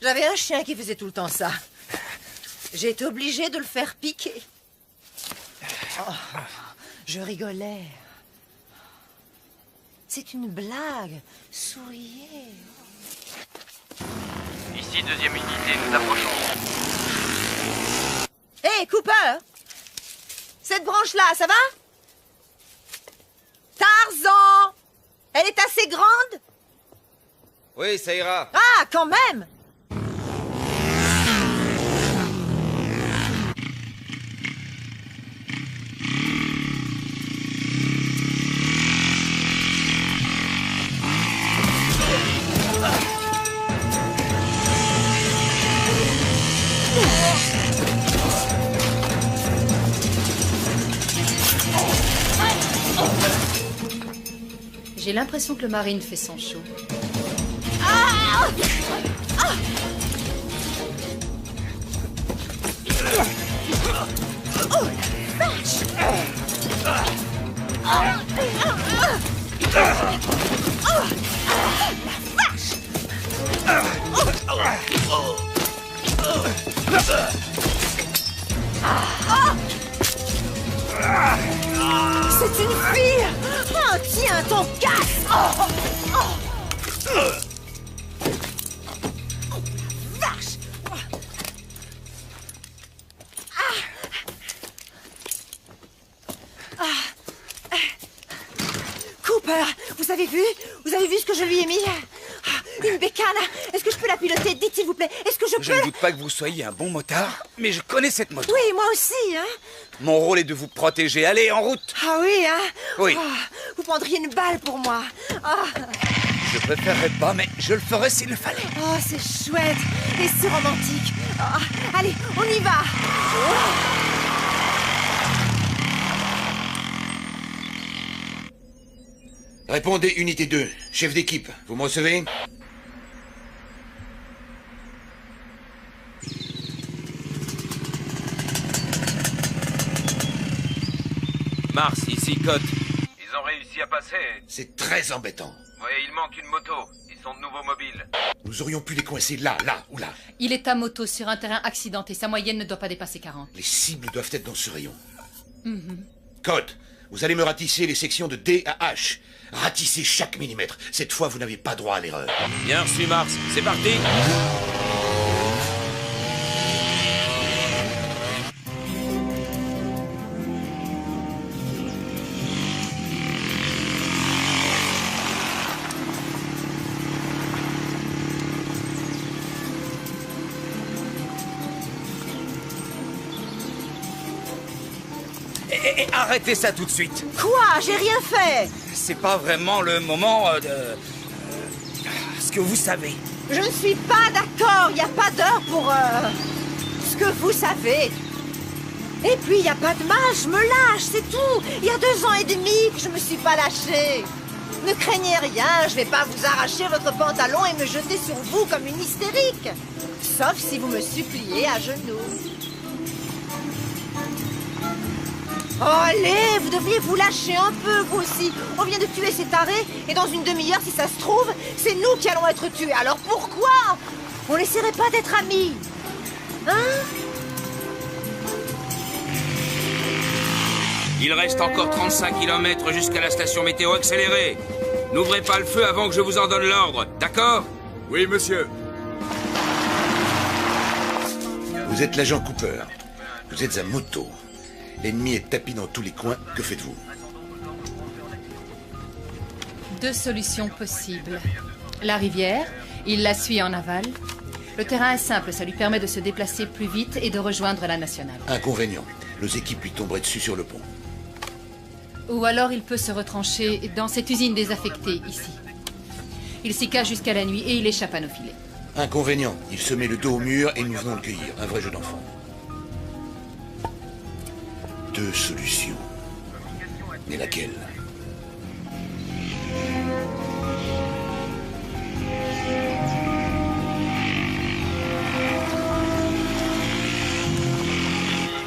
J'avais un chien qui faisait tout le temps ça. J'ai été obligée de le faire piquer. Oh, je rigolais. C'est une blague. Souriez. Ici, deuxième unité, nous approchons. Hé, Cooper! Cette branche-là, ça va? Tarzan! Elle est assez grande? Oui, ça ira. Ah, quand même! J'ai l'impression que le Marine fait son show. Ah! Ah! Oh, vache! C'est une fille! Oh, tiens, ton casse! Vache! Cooper, vous avez vu? Vous avez vu ce que je lui ai mis? Une bécane! Est-ce que je peux la piloter? Dites s'il vous plaît, est-ce que je peux... Je ne doute pas que vous soyez un bon motard, mais je connais cette moto. Oui, moi aussi, hein? Mon rôle est de vous protéger. Allez, en route! Ah oui, hein? Oui. Oh, vous prendriez une balle pour moi. Ah. Je préférerais pas, mais je le ferais s'il le fallait. Oh, c'est chouette et si romantique. Ah, allez, on y va. Répondez, unité 2. Chef d'équipe, vous me recevez? Mars, ici, Cote. Ils ont réussi à passer. C'est très embêtant. Oui, il manque une moto. Ils sont de nouveaux mobiles. Nous aurions pu les coincer là ou là. Il est à moto sur un terrain accidenté. Sa moyenne ne doit pas dépasser 40. Les cibles doivent être dans ce rayon. Mhm. Code, vous allez me ratisser les sections de D à H. Ratissez chaque millimètre. Cette fois, vous n'avez pas droit à l'erreur. Bien reçu, Mars. C'est parti. Arrêtez ça tout de suite. Quoi? J'ai rien fait. C'est pas vraiment le moment de... ce que vous savez. Je ne suis pas d'accord. Il n'y a pas d'heure pour... ce que vous savez. Et puis, il n'y a pas de mal. Je me lâche, c'est tout. Il y a 2 ans et demi que je me suis pas lâchée. Ne craignez rien. Je vais pas vous arracher votre pantalon et me jeter sur vous comme une hystérique. Sauf si vous me suppliez à genoux. Oh, allez, vous devriez vous lâcher un peu, vous aussi. On vient de tuer ces tarés, et dans une demi-heure, si ça se trouve, c'est nous qui allons être tués. Alors pourquoi on n'essaierait pas d'être amis? Hein? Il reste encore 35 km jusqu'à la station météo accélérée. N'ouvrez pas le feu avant que je vous en donne l'ordre, d'accord? Oui, monsieur. Vous êtes l'agent Cooper. Vous êtes à moto. L'ennemi est tapis dans tous les coins. Que faites-vous? 2 solutions possibles. La rivière, il la suit en aval. Le terrain est simple, ça lui permet de se déplacer plus vite et de rejoindre la nationale. Inconvénient. Nos équipes lui tomberaient dessus sur le pont. Ou alors il peut se retrancher dans cette usine désaffectée, ici. Il s'y cache jusqu'à la nuit et il échappe à nos filets. Inconvénient. Il se met le dos au mur et nous venons le cueillir. Un vrai jeu d'enfant. 2 solutions. Mais laquelle?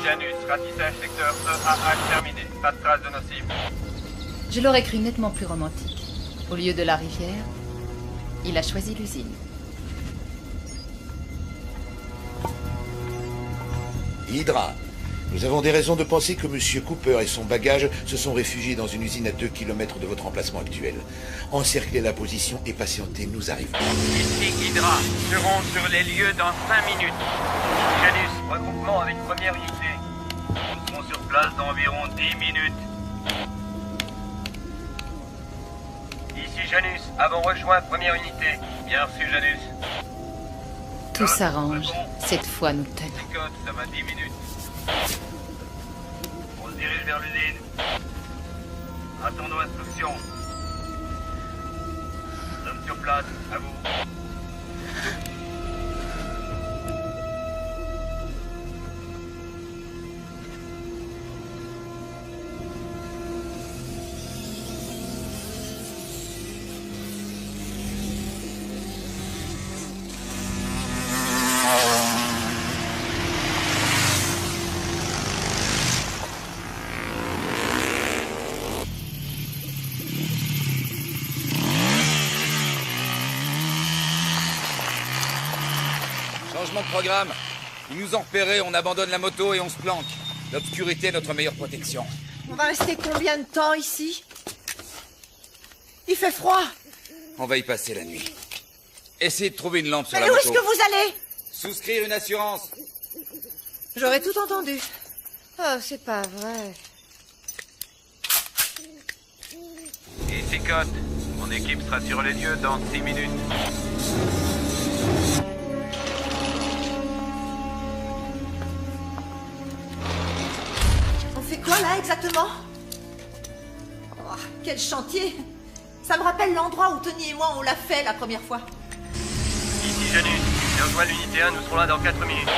Janus, ratissage secteur EAH terminé. Pas de trace de nos cibles. Je l'aurais cru nettement plus romantique. Au lieu de la rivière, il a choisi l'usine. Hydra. Nous avons des raisons de penser que M. Cooper et son bagage se sont réfugiés dans une usine à 2 km de votre emplacement actuel. Encerclez la position et patientez, nous arrivons. Ici Hydra, serons sur les lieux dans 5 minutes. Janus, regroupement avec première unité. Nous serons sur place dans environ 10 minutes. Ici Janus, avons rejoint première unité. Bien reçu Janus. Tout s'arrange. Cette fois, nous tenons. Code, ça va 10 minutes. On se dirige vers l'usine. Attendons instruction. Nous sommes sur place, à vous. Changement de programme. Ils nous ont repérés, on abandonne la moto et on se planque. L'obscurité est notre meilleure protection. On va rester combien de temps ici? Il fait froid. On va y passer la nuit. Essayez de trouver une lampe sur Mais la où moto. est-ce que vous allez? Souscrire une assurance. J'aurais tout entendu. Oh, c'est pas vrai. Ici Code, mon équipe sera sur les lieux dans 6 minutes. On fait quoi là exactement? Oh, quel chantier! Ça me rappelle l'endroit où Tony et moi on l'a fait la première fois. Ici Janus, j'ai rejoint l'unité 1, nous serons là dans 4 minutes.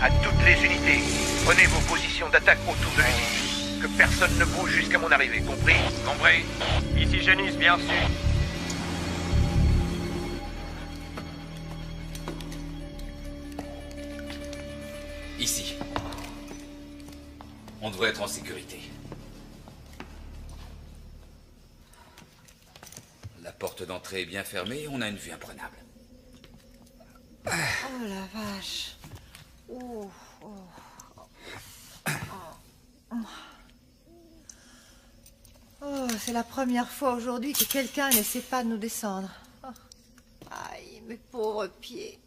À toutes les unités, prenez vos positions d'attaque autour de l'usine. Que personne ne bouge jusqu'à mon arrivée, compris? Compris. Ici Janus, bien reçu. On devrait être en sécurité. La porte d'entrée est bien fermée et on a une vue imprenable. Oh la vache. Oh, c'est la première fois aujourd'hui que quelqu'un n'essaie pas de nous descendre. Oh. Aïe, mes pauvres pieds.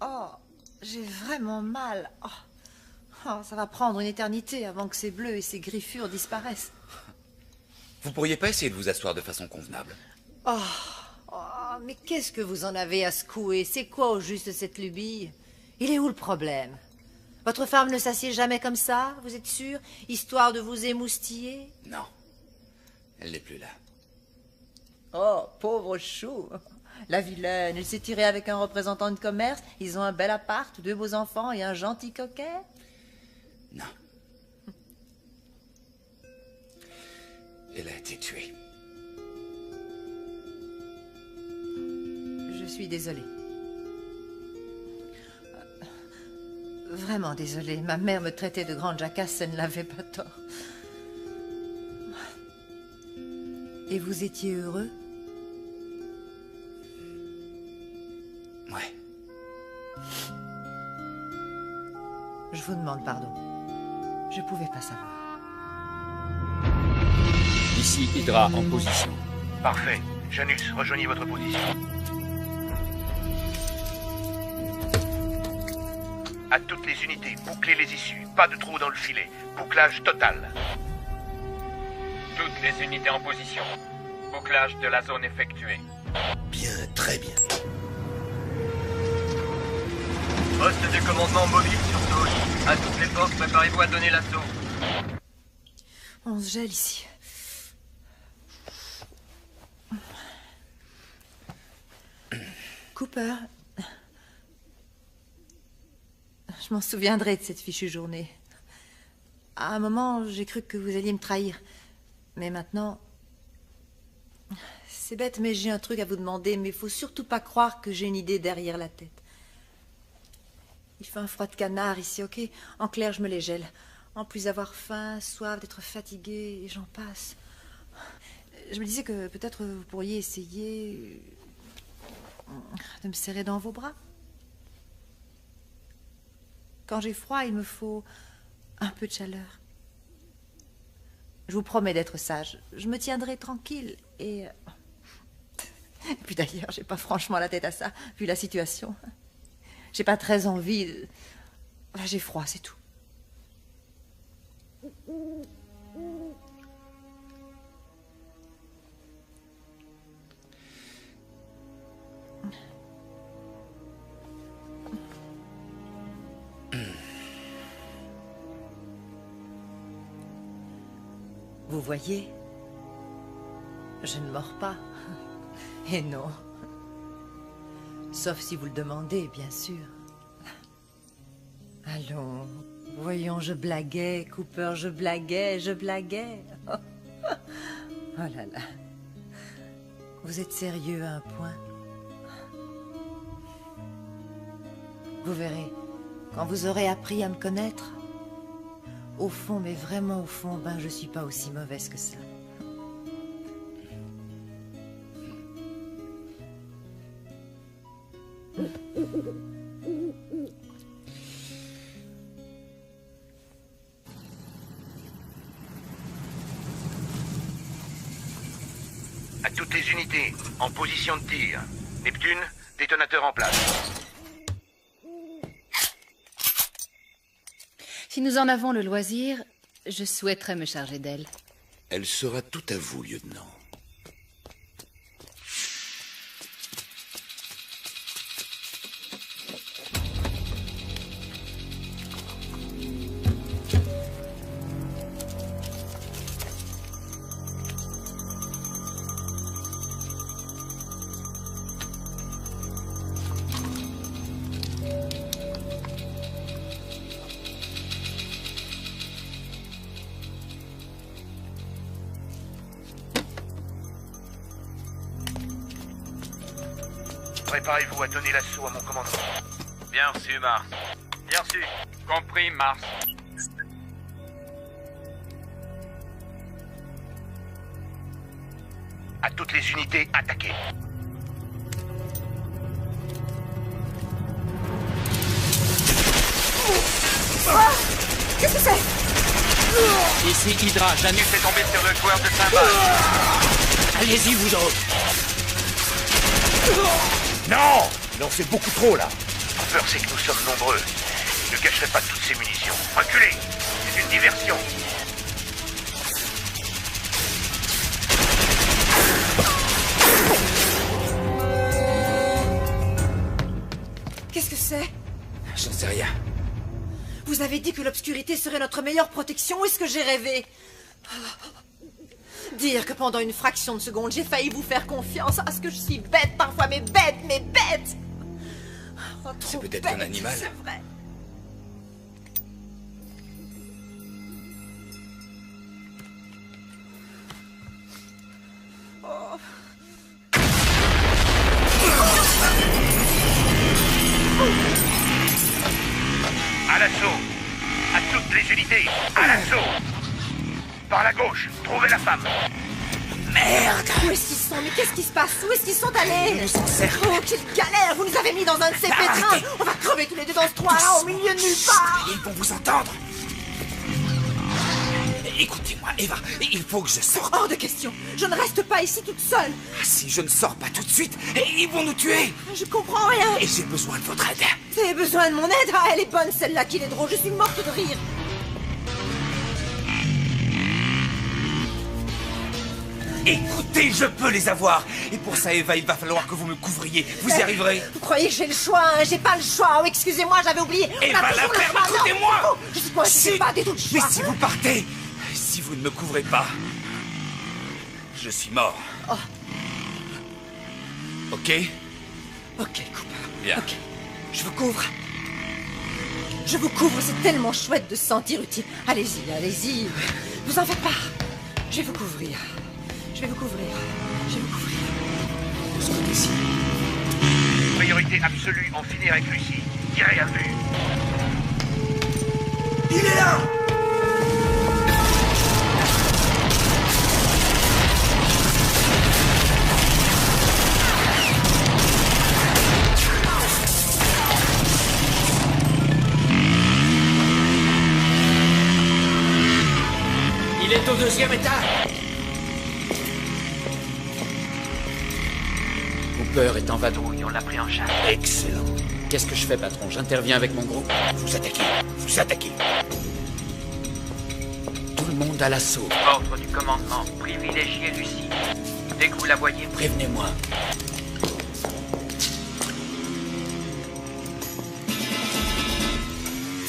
Oh, j'ai vraiment mal. Oh, ça va prendre une éternité avant que ces bleus et ces griffures disparaissent. Vous pourriez pas essayer de vous asseoir de façon convenable? Oh, mais qu'est-ce que vous en avez à secouer? C'est quoi au juste cette lubie? Il est où le problème? Votre femme ne s'assied jamais comme ça, vous êtes sûr? Histoire de vous émoustiller? Non. Elle n'est plus là. Oh, pauvre chou. La vilaine, elle s'est tirée avec un représentant de commerce. Ils ont un bel appart, 2 beaux enfants et un gentil coquet. Non. Elle a été tuée. Je suis désolée. Vraiment désolée. Ma mère me traitait de grande jacasse, elle ne l'avait pas tort. Et vous étiez heureux? Ouais. Je vous demande pardon. Je pouvais pas savoir. Ici, Hydra en position. Parfait. Janus, rejoignez votre position. À toutes les unités, bouclez les issues. Pas de trou dans le filet. Bouclage total. Toutes les unités en position. Bouclage de la zone effectué. Bien, très bien. Poste de commandement mobile sur Toulouse. À toutes les forces, préparez-vous à donner l'assaut. On se gèle ici. Cooper, je m'en souviendrai de cette fichue journée. À un moment, j'ai cru que vous alliez me trahir. Mais maintenant... C'est bête, mais j'ai un truc à vous demander, mais il faut surtout pas croire que j'ai une idée derrière la tête. Il fait un froid de canard ici, ok? En clair, je me les gèle. En plus d'avoir faim, soif, d'être fatiguée, et j'en passe. Je me disais que peut-être vous pourriez essayer de me serrer dans vos bras. Quand j'ai froid, il me faut un peu de chaleur. Je vous promets d'être sage. Je me tiendrai tranquille et puis d'ailleurs, j'ai pas franchement la tête à ça, vu la situation. J'ai pas très envie de... J'ai froid, c'est tout. Vous voyez, je ne mords pas. Et non. Sauf si vous le demandez, bien sûr. Allons, voyons, je blaguais, Cooper, je blaguais. Oh là là. Vous êtes sérieux à un point? Vous verrez, quand vous aurez appris à me connaître, au fond, mais vraiment au fond, ben je suis pas aussi mauvaise que ça. À toutes les unités, en position de tir. Neptune, détonateur en place. Si nous en avons le loisir, je souhaiterais me charger d'elle. Elle sera tout à vous, lieutenant. préparez-vous à donner l'assaut à mon commandement. Bien reçu, Mars. Bien reçu. Compris, Mars. À toutes les unités, attaquez. Qu'est-ce que c'est? Ici Hydra, Janus est tombé sur le joueur de cymbales. Allez-y, vous autres. Non! Non, c'est beaucoup trop, là. La peur, c'est que nous sommes nombreux. Je ne cacherai pas toutes ces munitions. Reculez! C'est une diversion. Qu'est-ce que c'est? J'en sais rien. Vous avez dit que l'obscurité serait notre meilleure protection, ou est-ce que j'ai rêvé? Dire que pendant une fraction de seconde, j'ai failli vous faire confiance. Ah, ce que je suis bête parfois, mais bête! Oh, C'est peut-être un animal. C'est vrai. Oh. À l'assaut! À toutes les unités! À l'assaut! Par la gauche, trouvez la femme! Merde! Où est-ce qu'ils sont? Mais qu'est-ce qui se passe? Où est-ce qu'ils sont allés? Oh, quelle galère! Vous nous avez mis dans un de ces pétrins! On va crever tous les deux dans ce trou-là, au milieu de nulle part! Ils vont vous entendre. Écoutez-moi, Eva, il faut que je sorte. Hors de question! Je ne reste pas ici toute seule! Si je ne sors pas tout de suite, ils vont nous tuer. Je comprends rien! Et j'ai besoin de votre aide. Vous avez besoin de mon aide? Ah, elle est bonne celle-là, qu'il est drôle, je suis morte de rire! Écoutez, je peux les avoir. Et pour ça, Eva, il va falloir que vous me couvriez. Vous y arriverez? Vous croyez que j'ai le choix, hein? J'ai pas le choix! Oh, excusez-moi, j'avais oublié! Eva, la ferme, écoutez-moi! Je suis coincée, j'ai pas du tout le choix! Mais si vous partez, si vous ne me couvrez pas, je suis mort. Oh. Ok? Ok, Cooper. Bien. Ok, je vous couvre. Je vous couvre, c'est tellement chouette de se sentir utile. Allez-y, allez-y. Vous en faites pas. Je vais vous couvrir. Je vais vous couvrir. Je vais vous couvrir. Vous êtes ici. Priorité absolue, en finir avec Lucie. Tirez à vue. Il est là! Il est au 2e étage. Cooper est en vadrouille, On l'a pris en charge. Excellent. Qu'est-ce que je fais, patron? J'interviens avec mon groupe. Vous attaquez. Vous attaquez. Tout le monde à l'assaut. Ordre du commandement. Privilégiez Lucie. Dès que vous la voyez, Prévenez-moi.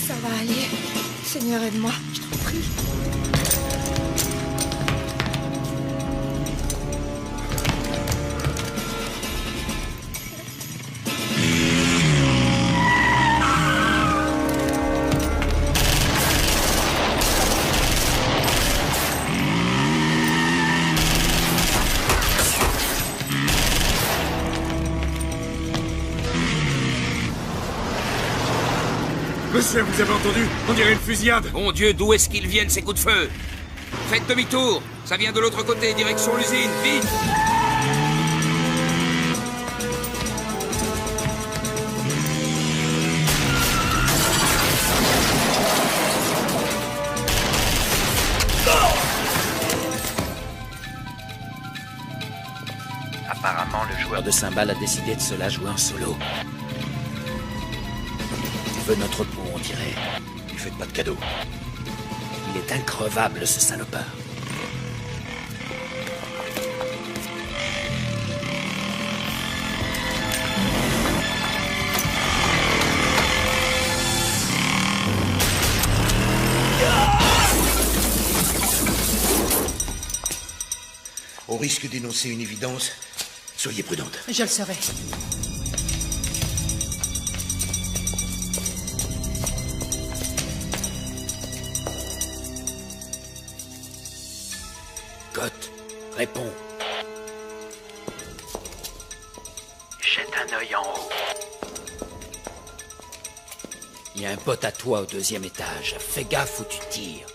Ça va aller. Seigneur, aide-moi. Je t'en prie. Monsieur, vous avez entendu? On dirait une fusillade. Mon Dieu, d'où est-ce qu'ils viennent, ces coups de feu? Faites demi-tour. Ça vient de l'autre côté, direction l'usine. Vite! apparemment le joueur de cymbales a décidé de se la jouer en solo. Il veut notre peau, on dirait. Lui faites pas de cadeau. Il est increvable, ce salopard. Au risque d'énoncer une évidence, soyez prudente. Je le serai. Scott, réponds. Jette un œil en haut. Il y a un pote à toi au 2e étage. Fais gaffe où tu tires.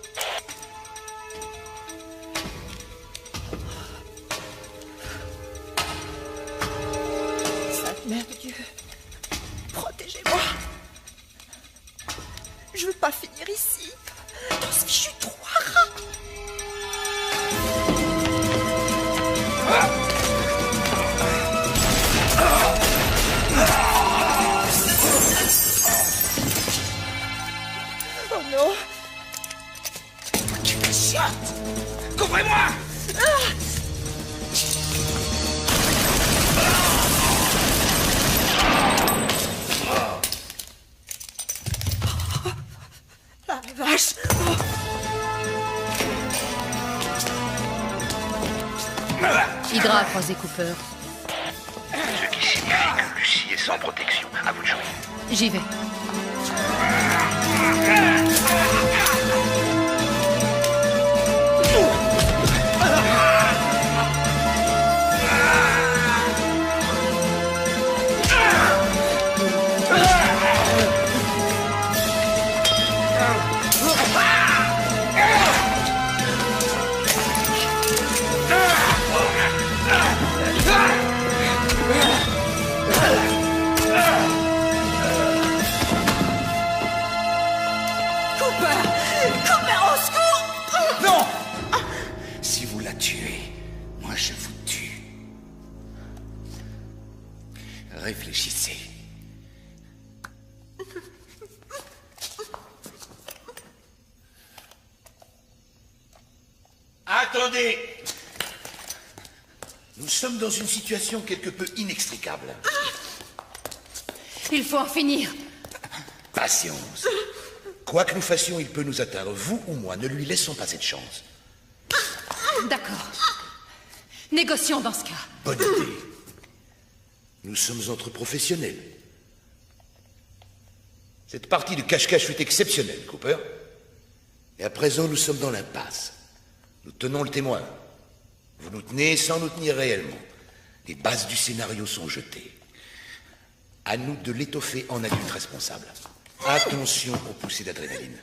Sainte Mère de Dieu, protégez-moi. Je veux pas finir ici, dans ce fichu trou à rats. Oh non! Tu me chiottes! Couvrez-moi! La vache! Hydra a croisé Cooper. Ce qui signifie que Lucie est sans protection. À vous de jouer. J'y vais. Non! Si vous la tuez, moi je vous tue. Réfléchissez. Attendez! Nous sommes dans une situation quelque peu inextricable. Il faut en finir. Patience. Quoi que nous fassions, il peut nous atteindre, vous ou moi. Ne lui laissons pas cette chance. D'accord. Négocions dans ce cas. Bonne idée. Nous sommes entre professionnels. Cette partie de cache-cache fut exceptionnelle, Cooper. Et à présent, nous sommes dans l'impasse. Nous tenons le témoin. Vous nous tenez sans nous tenir réellement. Les bases du scénario sont jetées. À nous de l'étoffer en adulte responsable. Attention aux poussées d'adrénaline.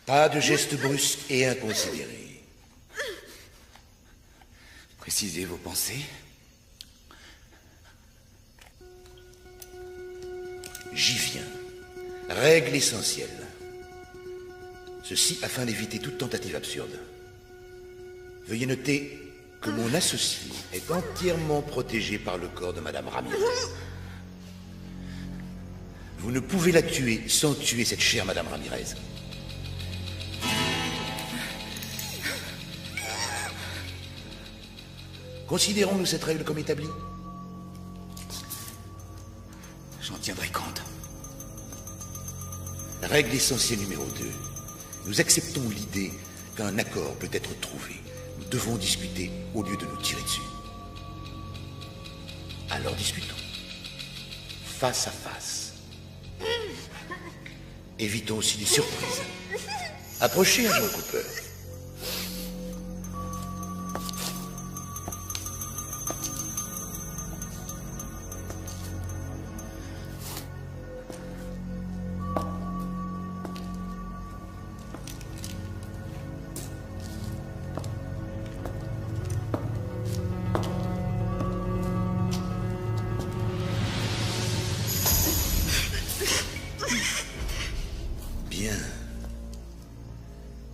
Pas de gestes brusques et inconsidérés. Précisez vos pensées. J'y viens. Règle essentielle. Ceci afin d'éviter toute tentative absurde. Veuillez noter que mon associé est entièrement protégé par le corps de Madame Ramirez. Vous ne pouvez la tuer sans tuer cette chère Madame Ramirez. Considérons-nous cette règle comme établie? J'en tiendrai compte. Règle essentielle numéro 2. Nous acceptons l'idée qu'un accord peut être trouvé. Nous devons discuter au lieu de nous tirer dessus. Alors discutons. Face à face. Évitons aussi des surprises. Approchez, agent Cooper. Bien.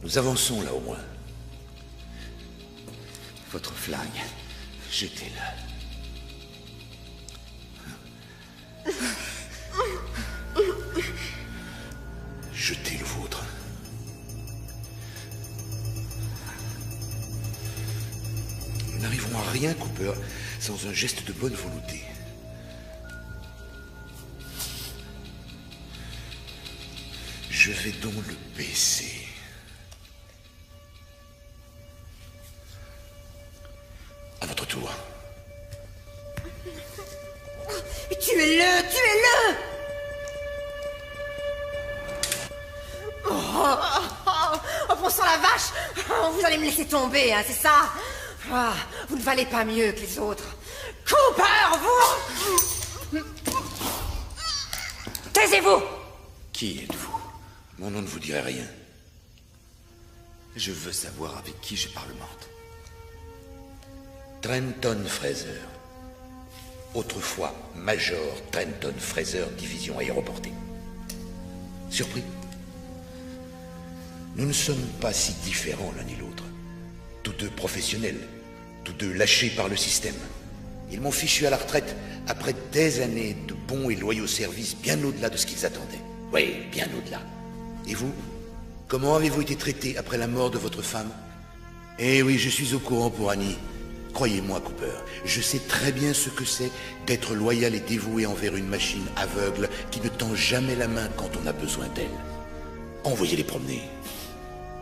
Nous avançons là au moins. Votre flingue, jetez-le. Jetez le vôtre. Nous n'arriverons à rien, Cooper, sans un geste de bonne volonté. Je vais donc le baisser. À votre tour. Tuez-le! Tuez-le! Oh, bon sang la vache! Vous allez me laisser tomber, hein, c'est ça? Vous ne valez pas mieux que les autres. Cooper, vous! Taisez-vous! Qui êtes-vous? Mon nom ne vous dirait rien. Je veux savoir avec qui je parlemente. Trenton Fraser. Autrefois Major Trenton Fraser, division aéroportée. Surpris? Nous ne sommes pas si différents l'un et l'autre. Tous deux professionnels, tous deux lâchés par le système. Ils m'ont fichu à la retraite après des années de bons et loyaux services bien au-delà de ce qu'ils attendaient. Oui, bien au-delà. Et vous? Comment avez-vous été traité après la mort de votre femme? Eh oui, je suis au courant pour Annie. Croyez-moi, Cooper, je sais très bien ce que c'est d'être loyal et dévoué envers une machine aveugle qui ne tend jamais la main quand on a besoin d'elle. Envoyez-les promener.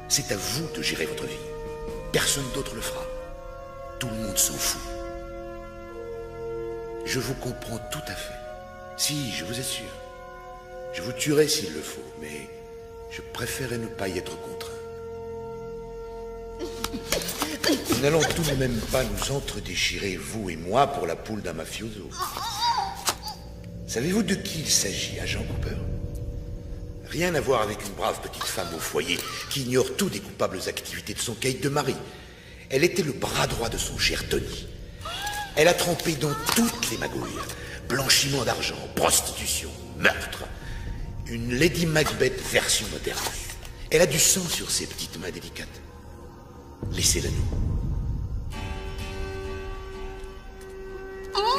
C'est à vous de gérer votre vie. Personne d'autre le fera. Tout le monde s'en fout. Je vous comprends tout à fait. Si, je vous assure. Je vous tuerai s'il le faut, mais je préférerais ne pas y être contraint. Nous n'allons tout de même pas nous entre-déchirer, vous et moi, pour la poule d'un mafioso. Savez-vous de qui il s'agit, agent Cooper? Rien à voir avec une brave petite femme au foyer qui ignore tout des coupables activités de son caïd de mari. Elle était le bras droit de son cher Tony. Elle a trempé dans toutes les magouilles. Blanchiment d'argent, prostitution, meurtre. Une Lady Macbeth version moderne. Elle a du sang sur ses petites mains délicates. Laissez-la nous.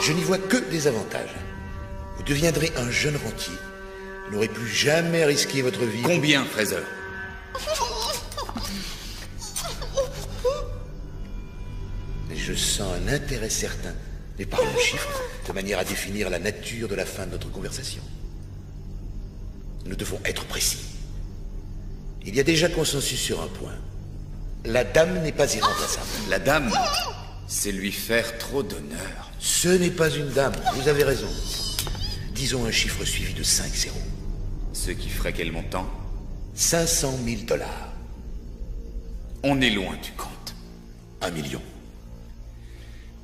Je n'y vois que des avantages. Vous deviendrez un jeune rentier. Vous n'aurez plus jamais risqué votre vie. Combien, Fraser? Je sens un intérêt certain, mais par le chiffre, de manière à définir la nature de la fin de notre conversation. Nous devons être précis. Il y a déjà consensus sur un point. La dame n'est pas irremplaçable. La dame, c'est lui faire trop d'honneur. Ce n'est pas une dame, vous avez raison. Disons un chiffre suivi de 5 zéros. Ce qui ferait quel montant? 500 000 $. On est loin du compte. 1 million.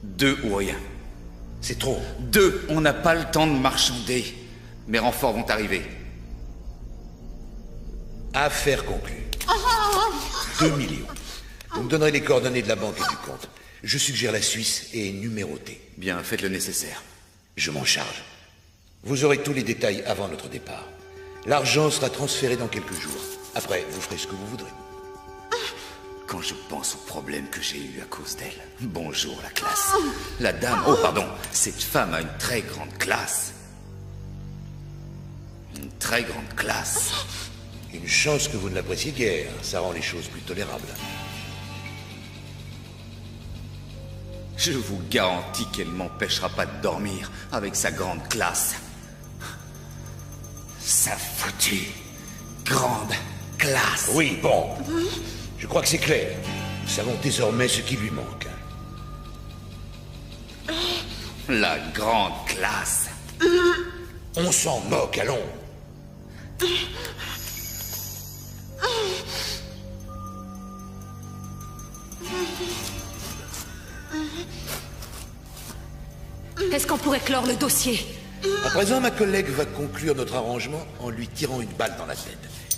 2 ou rien. C'est trop. 2, on n'a pas le temps de marchander. Mes renforts vont arriver. Affaire conclue. 2 millions. Vous me donnerez les coordonnées de la banque et du compte. Je suggère la Suisse et numérotée. Bien, faites le nécessaire. Je m'en charge. Vous aurez tous les détails avant notre départ. L'argent sera transféré dans quelques jours. Après, vous ferez ce que vous voudrez. Quand je pense aux problèmes que j'ai eus à cause d'elle. Bonjour, la classe. La dame... Oh, pardon. Cette femme a une très grande classe. Une très grande classe. Une chance que vous ne l'appréciez guère. Ça rend les choses plus tolérables. Je vous garantis qu'elle m'empêchera pas de dormir avec sa grande classe. Sa foutue grande classe. Oui, bon. Je crois que c'est clair. Nous savons désormais ce qui lui manque. La grande classe. On s'en moque, allons. Est-ce qu'on pourrait clore le dossier? À présent, ma collègue va conclure notre arrangement en lui tirant une balle dans la tête.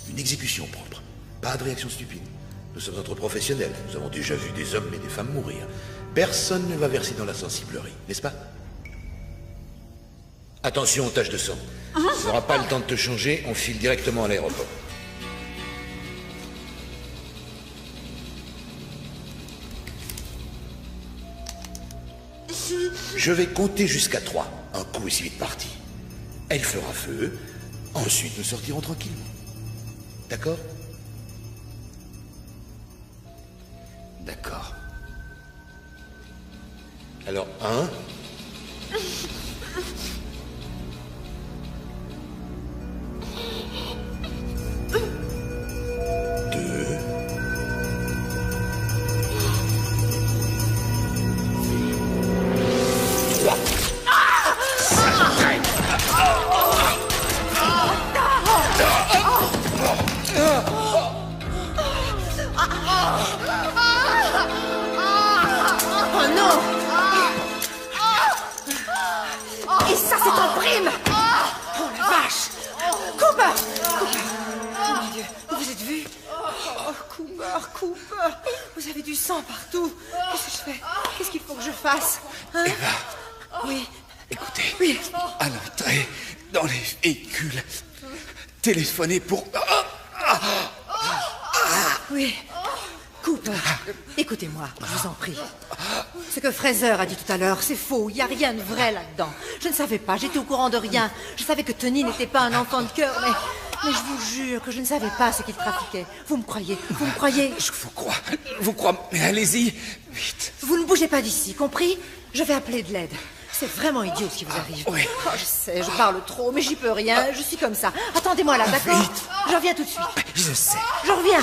Une exécution propre. Pas de réaction stupide. Nous sommes entre professionnels. Nous avons déjà vu des hommes et des femmes mourir. Personne ne va verser dans la sensiblerie, n'est-ce pas? Attention aux taches de sang. Tu n'auras pas le temps de te changer, on file directement à l'aéroport. Je vais compter jusqu'à 3. Un coup est si vite parti. Elle fera feu. Ensuite, nous sortirons tranquillement. D'accord? D'accord. Alors, 1... Oh non! Et ça, c'est en prime! Oh la vache! Cooper! Oh mon Dieu, vous êtes vu? Oh, Cooper, vous avez du sang partout. Qu'est-ce que je fais? Qu'est-ce qu'il faut que je fasse? Hein? Eva. Oui. Écoutez, oui. À l'entrée, dans les véhicules, téléphonez pour... Oui. Cooper, écoutez-moi, je vous en prie. Ce que Fraser a dit tout à l'heure, c'est faux. Il n'y a rien de vrai là-dedans. Je ne savais pas, j'étais au courant de rien. Je savais que Tony n'était pas un enfant de cœur, mais je vous jure que je ne savais pas ce qu'il trafiquait. Vous me croyez? Vous me croyez? Je vous crois, mais allez-y, vite. Vous ne bougez pas d'ici, compris? Je vais appeler de l'aide. C'est vraiment idiot ce qui vous arrive. Oui. Oh, je sais, je parle trop, mais j'y peux rien. Je suis comme ça. Attendez-moi là, d'accord? Vite. Je reviens tout de suite. Je sais. Je reviens.